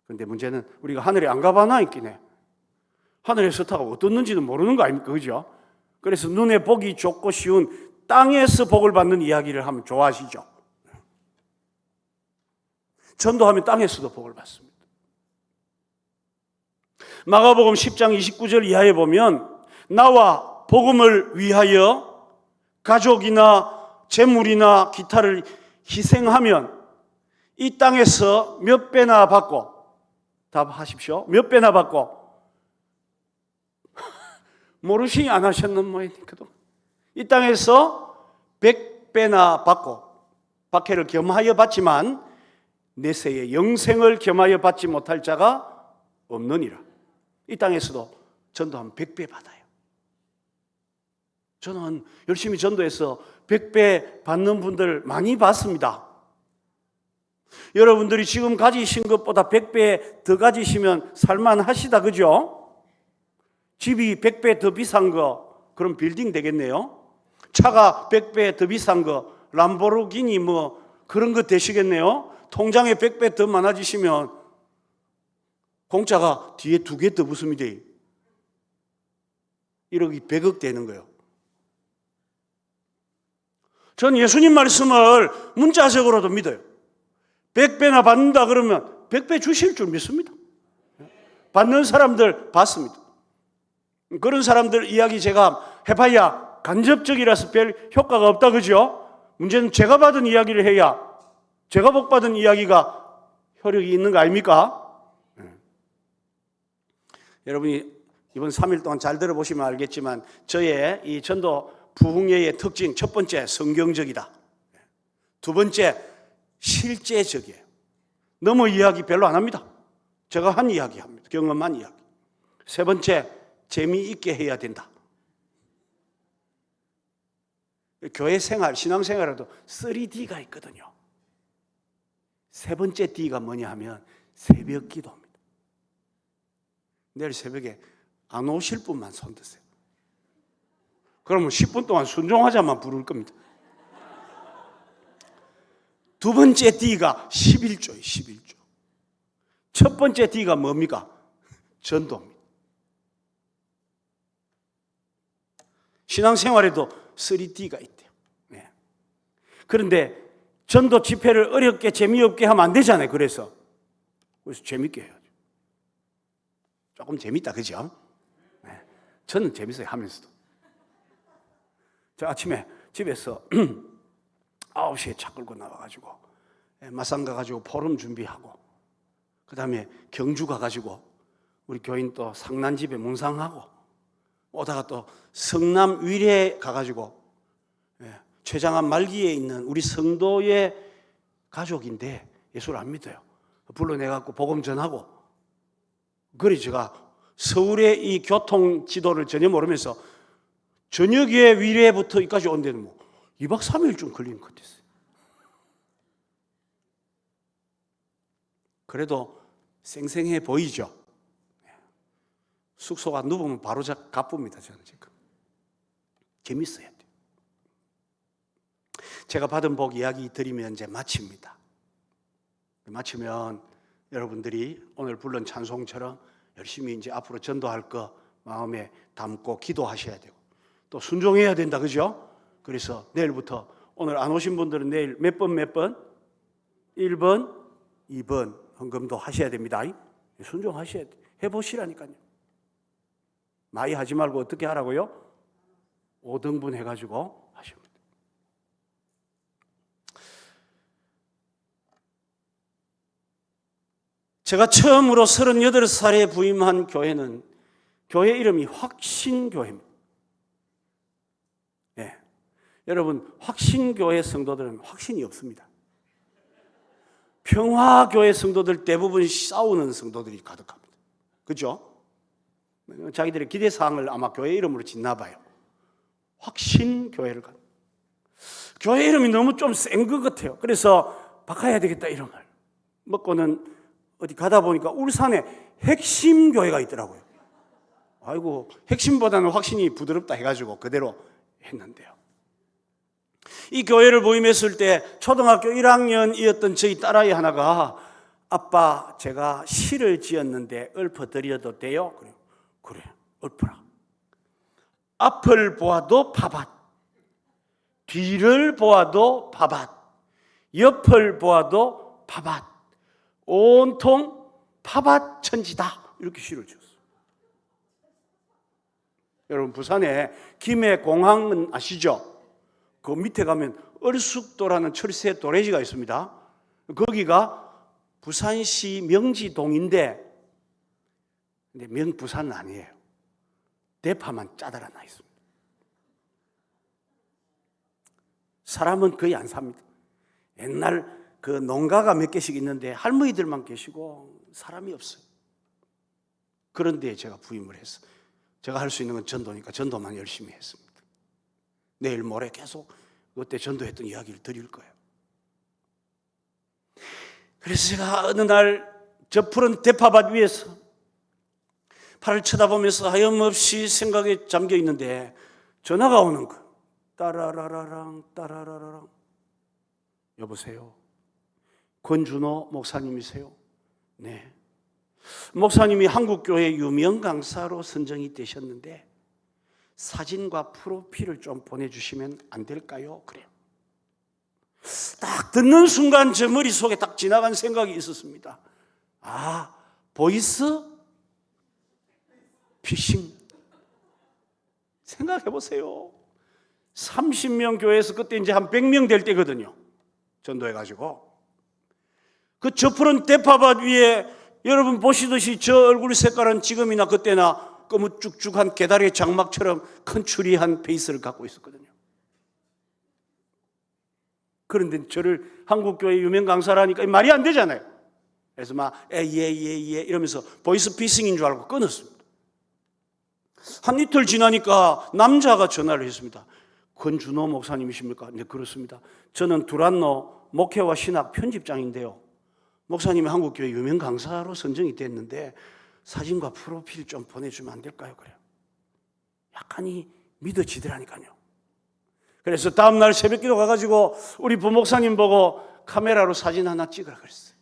그런데 문제는 우리가 하늘에 안 가봐나 있긴 해. 하늘의 스타가 어떻는지는 모르는 거 아닙니까? 그죠? 그래서 눈에 보기 좋고 쉬운 땅에서 복을 받는 이야기를 하면 좋아하시죠? 전도하면 땅에서도 복을 받습니다. 마가복음 10장 29절 이하에 보면 나와 복음을 위하여 가족이나 재물이나 기타를 희생하면 이 땅에서 몇 배나 받고, 답하십시오. 몇 배나 받고, 모르시 안 하셨는 모양이니까 이 땅에서 100배나 받고, 박해를 겸하여 받지만 내세의 영생을 겸하여 받지 못할 자가 없느니라. 이 땅에서도 전도하면 100배 받아요. 저는 열심히 전도해서 100배 받는 분들 많이 봤습니다. 여러분들이 지금 가지신 것보다 100배 더 가지시면 살만하시다, 그죠? 집이 100배 더 비싼 거, 그럼 빌딩 되겠네요. 차가 100배 더 비싼 거, 람보르기니 뭐 그런 거 되시겠네요. 통장에 100배 더 많아지시면 공짜가 뒤에 2개 더 붙으면 돼. 1억이 100억 되는 거예요. 전 예수님 말씀을 문자적으로도 믿어요. 100배나 받는다 그러면 100배 주실 줄 믿습니다. 받는 사람들 봤습니다. 그런 사람들 이야기 제가 해봐야 간접적이라서 별 효과가 없다, 그죠? 문제는 제가 받은 이야기를 해야, 제가 복 받은 이야기가 효력이 있는 거 아닙니까? 여러분이 이번 3일 동안 잘 들어보시면 알겠지만 저의 이 전도 부흥회의 특징, 첫 번째 성경적이다. 두 번째 실제적이에요. 너무 이야기 별로 안 합니다. 제가 한 이야기 합니다. 경험한 이야기. 세 번째, 재미있게 해야 된다. 교회 생활, 신앙 생활에도 3D가 있거든요. 세 번째 D가 뭐냐 하면 새벽 기도입니다. 내일 새벽에 안 오실 분만 손 드세요. 그러면 10분 동안 순종하자만 부를 겁니다. 두 번째 D가 11조예요. 11조. 첫 번째 D가 뭡니까? 전도입니다. 신앙생활에도 3D가 있대요. 네. 그런데 전도 집회를 어렵게 재미없게 하면 안 되잖아요. 그래서 재밌게 해야죠. 조금 재밌다, 그죠? 네. 저는 재밌어요, 하면서도. 저 아침에 집에서 9시에 차 끌고 나와가지고 마산 가가지고 포럼 준비하고, 그 다음에 경주 가가지고 우리 교인 또 상난집에 문상하고, 오다가 또 성남 위례 가가지고 최장암 말기에 있는 우리 성도의 가족인데 예수를 안 믿어요. 불러내갖고 복음 전하고, 그래 제가 서울의 이 교통 지도를 전혀 모르면서 저녁에 위례부터 여기까지 온 데는 뭐 2박 3일쯤 걸린 것 같았어요. 그래도 생생해 보이죠. 숙소가 누우면 바로 가쁩니다. 저는 지금 재밌어야 돼요. 제가 받은 복 이야기 드리면 이제 마칩니다. 마치면 여러분들이 오늘 부른 찬송처럼 열심히 이제 앞으로 전도할 거 마음에 담고 기도하셔야 되고 또 순종해야 된다, 그죠? 그래서 내일부터, 오늘 안 오신 분들은 내일 몇 번? 1번, 2번 헌금도 하셔야 됩니다. 순종하셔야 돼요. 해보시라니까요. 많이 하지 말고 어떻게 하라고요? 5등분 해가지고 하시면 돼요. 제가 처음으로 38살에 부임한 교회는 교회 이름이 확신교회입니다. 네. 여러분, 확신교회 성도들은 확신이 없습니다. 평화교회 성도들 대부분 싸우는 성도들이 가득합니다. 그렇죠? 자기들의 기대사항을 아마 교회 이름으로 짓나 봐요. 확신교회를 가는. 교회 이름이 너무 좀 센 것 같아요. 그래서 바꿔야 되겠다 이름을 먹고는 어디 가다 보니까 울산에 핵심교회가 있더라고요. 아이고, 핵심보다는 확신이 부드럽다 해가지고 그대로 했는데요. 이 교회를 부임했을 때 초등학교 1학년이었던 저희 딸아이 하나가 아빠, 제가 시를 지었는데 읊어드려도 돼요? 그래, 읊어라. 앞을 보아도 파밭, 뒤를 보아도 파밭, 옆을 보아도 파밭, 온통 파밭 천지다. 이렇게 시를 지었어요. 여러분, 부산에 김해공항은 아시죠? 그 밑에 가면 얼숙도라는 철새 도래지가 있습니다. 거기가 부산시 명지동인데, 근데 명부산은 아니에요. 대파만 짜달아 나 있습니다. 사람은 거의 안 삽니다. 옛날 그 농가가 몇 개씩 있는데 할머니들만 계시고 사람이 없어요. 그런데 제가 부임을 했어요. 제가 할 수 있는 건 전도니까 전도만 열심히 했습니다. 내일 모레 계속 그때 전도했던 이야기를 드릴 거예요. 그래서 제가 어느 날 저 푸른 대파밭 위에서 팔을 쳐다보면서 하염없이 생각에 잠겨 있는데 전화가 오는 거예요. 따라라라랑 따라라라랑. 여보세요? 권준호 목사님이세요? 네. 목사님이 한국교회 유명 강사로 선정이 되셨는데 사진과 프로필을 좀 보내주시면 안 될까요? 그래요. 딱 듣는 순간 제 머릿속에 딱 지나간 생각이 있었습니다. 아, 보이스 피싱. 생각해 보세요. 30명 교회에서 그때 이제 한 100명 될 때거든요. 전도해가지고. 그 저 푸른 대파밭 위에 여러분 보시듯이 저 얼굴 색깔은 지금이나 그때나 거무쭉쭉한 개다리 장막처럼 큰 추리한 페이스를 갖고 있었거든요. 그런데 저를 한국교회 유명 강사라니까 말이 안 되잖아요. 그래서 막 예 이러면서 보이스피싱인 줄 알고 끊었습니다. 한 이틀 지나니까 남자가 전화를 했습니다. 권준호 목사님이십니까? 네, 그렇습니다. 저는 두란노 목회와 신학 편집장인데요. 목사님이 한국교회 유명 강사로 선정이 됐는데 사진과 프로필 좀 보내주면 안 될까요? 그래요. 약간이 믿어지더라니까요. 그래서 다음날 새벽기도 가가지고 우리 부목사님 보고 카메라로 사진 하나 찍으라 그랬어요.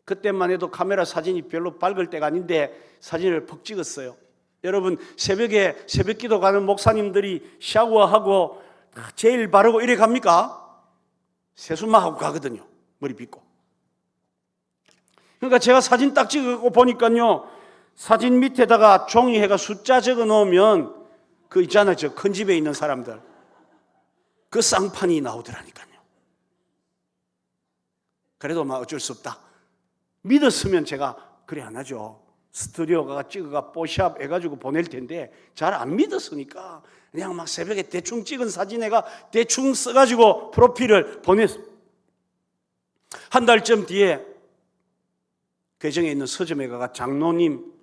그때만 해도 카메라 사진이 별로 밝을 때가 아닌데 사진을 퍽 찍었어요. 여러분, 새벽에 새벽기도 가는 목사님들이 샤워하고 제일 바르고 이래 갑니까? 세수만 하고 가거든요. 머리 빗고. 그러니까 제가 사진 딱 찍고 보니까요, 사진 밑에다가 종이해가 숫자 적어 놓으면 그 있잖아요, 저 큰 집에 있는 사람들, 그 쌍판이 나오더라니까요. 그래도 막 어쩔 수 없다. 믿었으면 제가 그래 안 하죠. 스튜디오 가 찍어가 뽀샵 해가지고 보낼 텐데 잘 안 믿었으니까 그냥 막 새벽에 대충 찍은 사진에가 대충 써가지고 프로필을 보냈어요. 한 달쯤 뒤에 괴정에 있는 서점에 가가 장로님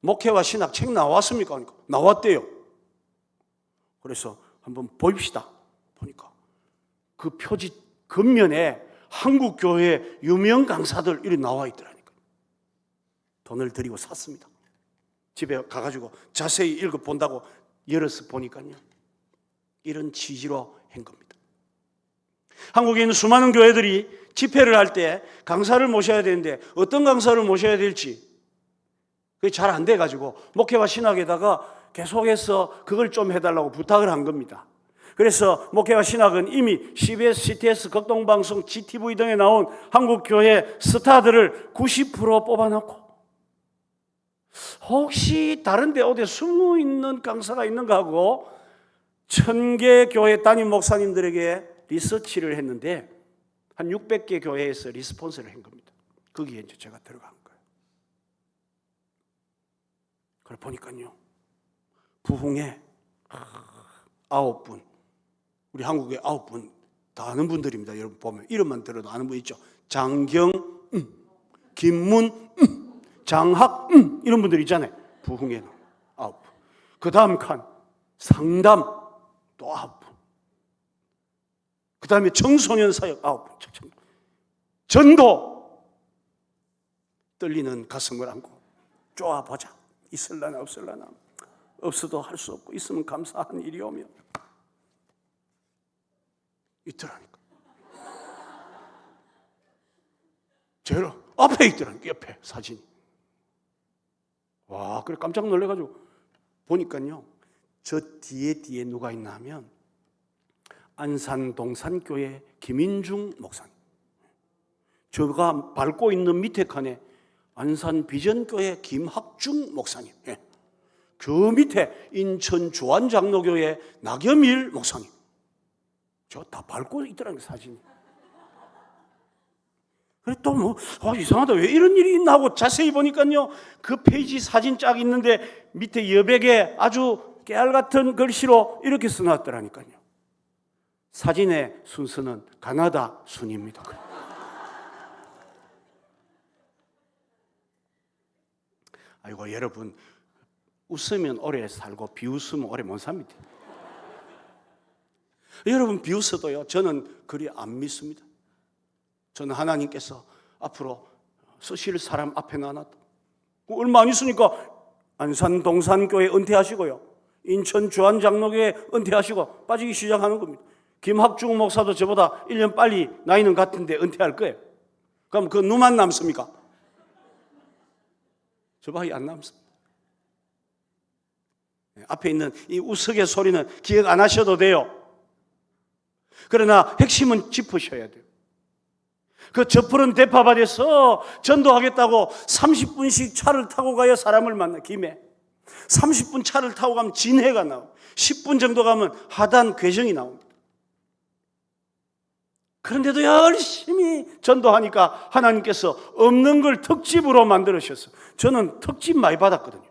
목회와 신학 책 나왔습니까? 하니까 나왔대요. 그래서 한번 보입시다. 보니까 그 표지 겉면에 한국교회 유명 강사들 이렇게 나와 있더라니까요. 돈을 들이고 샀습니다. 집에 가가지고 자세히 읽어본다고 열어서 보니까요, 이런 취지로 한 겁니다. 한국에 있는 수많은 교회들이 집회를 할 때 강사를 모셔야 되는데 어떤 강사를 모셔야 될지 그게 잘 안 돼가지고 목회와 신학에다가 계속해서 그걸 좀 해달라고 부탁을 한 겁니다. 그래서 목회와 신학은 이미 CBS, CTS, 극동방송, GTV 등에 나온 한국교회 스타들을 90% 뽑아놓고 혹시 다른 데 어디 숨어 있는 강사가 있는가 하고 1000개 교회 담임 목사님들에게 리서치를 했는데 한 600개 교회에서 리스폰스를 한 겁니다. 거기에 이제 제가 들어간 거예요. 그걸 보니까요, 부흥에 9분, 우리 한국에 9분 다 아는 분들입니다. 여러분 보면 이름만 들어도 아는 분 있죠. 장경, 김문, 장학, 이런 분들 있잖아요. 부흥에는 9분. 그 다음 칸 상담 또 9분. 그 다음에 청소년 사역 9분. 전도 떨리는 가슴을 안고 쪼아보자. 있을라나 없을라나. 없어도 할 수 없고 있으면 감사한 일이 오면 있더라니까. 제일 앞에 있더라니까. 옆에 사진이. 와, 그래 깜짝 놀래가지고 보니까요, 저 뒤에 누가 있나 하면 안산 동산교회 김인중 목사님, 저가 밟고 있는 밑에 칸에 안산 비전교회 김학중 목사님, 그 밑에 인천 주안장로교회 나겸일 목사님, 저 다 밟고 있더라고요, 사진이. 그래 또 뭐 이상하다, 왜 이런 일이 있나 하고 자세히 보니까요, 그 페이지 사진 쫙 있는데 밑에 여백에 아주 깨알 같은 글씨로 이렇게 써놨더라니까요. 사진의 순서는 가나다 순입니다. 아이고 여러분, 웃으면 오래 살고 비웃으면 오래 못 삽니다. 여러분 비웃어도요, 저는 그리 안 믿습니다. 저는 하나님께서 앞으로 쓰실 사람 앞에 놔놨다. 얼마 안 있으니까 안산 동산교회 은퇴하시고요, 인천 주안장로교회 은퇴하시고 빠지기 시작하는 겁니다. 김학중 목사도 저보다 1년 빨리 나이는 같은데 은퇴할 거예요. 그럼 그 누만 남습니까? 저밖에 안 남습니다. 앞에 있는 이 우스개 소리는 기억 안 하셔도 돼요. 그러나 핵심은 짚으셔야 돼요. 그 저푸른 대파밭에서 전도하겠다고 30분씩 차를 타고 가야 사람을 만나. 김해 30분 차를 타고 가면 진해가 나오고 10분 정도 가면 하단 괴정이 나옵니다. 그런데도 열심히 전도하니까 하나님께서 없는 걸 특집으로 만들으셨어요. 저는 특집 많이 받았거든요.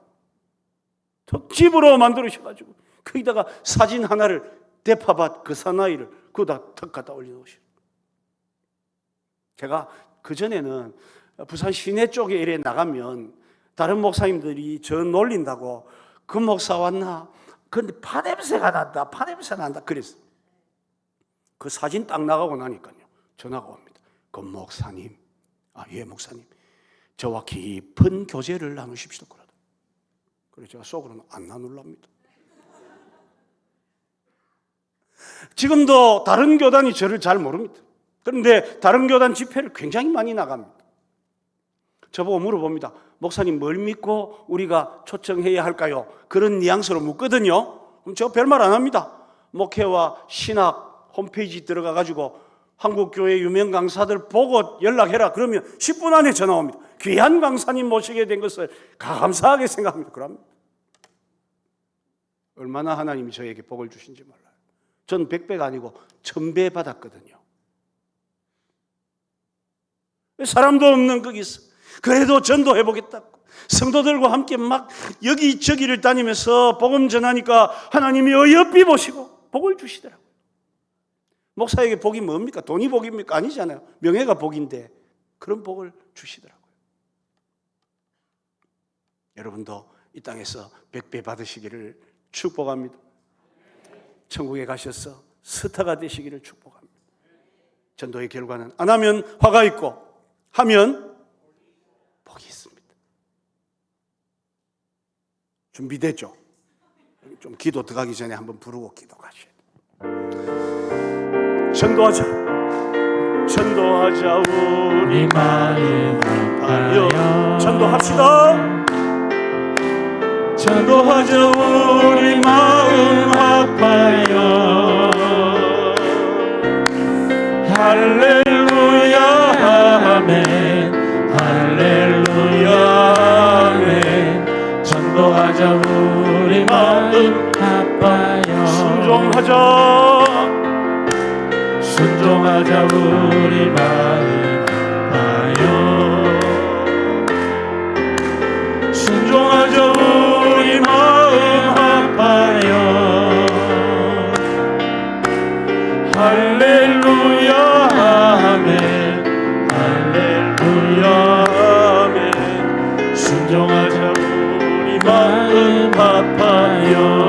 특집으로 만들으셔가지고 거기다가 사진 하나를, 대파밭 그 사나이를 그거다 턱 갖다 올려놓으시고. 제가 그전에는 부산 시내 쪽에 이래 나가면 다른 목사님들이 저 놀린다고, 그 목사 왔나? 그런데 파냄새가 난다, 파냄새 난다 그랬어요. 그 사진 딱 나가고 나니까요, 전화가 옵니다. 그 목사님, 예 목사님, 저와 깊은 교제를 나누십시오. 그래서 제가 속으로는 안 나눌랍니다. 지금도 다른 교단이 저를 잘 모릅니다. 그런데 다른 교단 집회를 굉장히 많이 나갑니다. 저보고 물어봅니다. 목사님 뭘 믿고 우리가 초청해야 할까요? 그런 뉘앙스로 묻거든요. 그럼 제가 별말 안 합니다. 목회와 신학 홈페이지 들어가가지고 한국교회 유명 강사들 보고 연락해라. 그러면 10분 안에 전화 옵니다. 귀한 강사님 모시게 된 것을 감사하게 생각합니다. 그럼 얼마나 하나님이 저에게 복을 주신지 몰라요. 전 100배가 아니고 1000배 받았거든요. 사람도 없는 거기서 그래도 전도해보겠다고 성도들과 함께 막 여기저기를 다니면서 복음 전하니까 하나님이 어여삐 보시고 복을 주시더라고요. 목사에게 복이 뭡니까? 돈이 복입니까? 아니잖아요. 명예가 복인데 그런 복을 주시더라고요. 여러분도 이 땅에서 100배 받으시기를 축복합니다. 천국에 가셔서 스타가 되시기를 축복합니다. 전도의 결과는 안 하면 화가 있고 하면 복이 있습니다. 준비됐죠? 좀 기도 들어가기 전에 한번 부르고 기도 가셔야 돼요. 전도하자 우리 마음 아파요. 전도합시다. 전도하자 우리 마음 아파요. 할렐루야 아멘. 할렐루야 아멘. 순종하자 우리 마음 아파요. 순종하자 우리 마음 아파요. 할렐루야 아멘. 할렐루야 아멘. 순종하자 우리 마음 아파요.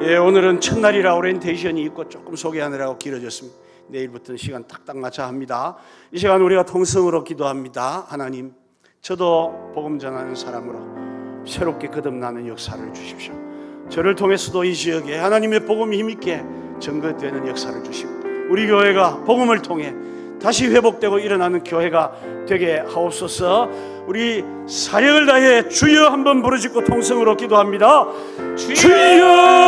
예, 오늘은 첫날이라 오리엔테이션이 있고 조금 소개하느라고 길어졌습니다. 내일부터는 시간 딱딱 맞춰 합니다. 이 시간 우리가 통성으로 기도합니다. 하나님, 저도 복음 전하는 사람으로 새롭게 거듭나는 역사를 주십시오. 저를 통해서도 이 지역에 하나님의 복음이 힘있게 증거되는 역사를 주시고 우리 교회가 복음을 통해 다시 회복되고 일어나는 교회가 되게 하옵소서. 우리 사력을 다해 주여 한번 부르짖고 통성으로 기도합니다. 주여!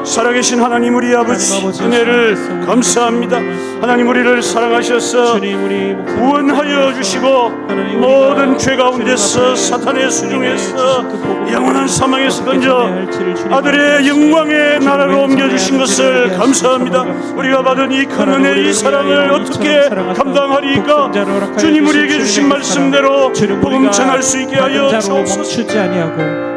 살아계신 하나님 우리 아버지 은혜를 감사합니다. 하나님 우리를 사랑하셔서 구원하여 주시고 모든 죄 가운데서 사탄의 수중에서 영원한 사망에서 건져 아들의 영광의 나라로 옮겨주신 것을 감사합니다. 우리가 받은 이 큰 은혜 이 사랑을 어떻게 감당하리까? 주님 우리에게 주신 말씀대로 복음 전할 수 있게 하여 주옵소서. 멈추지 아니하고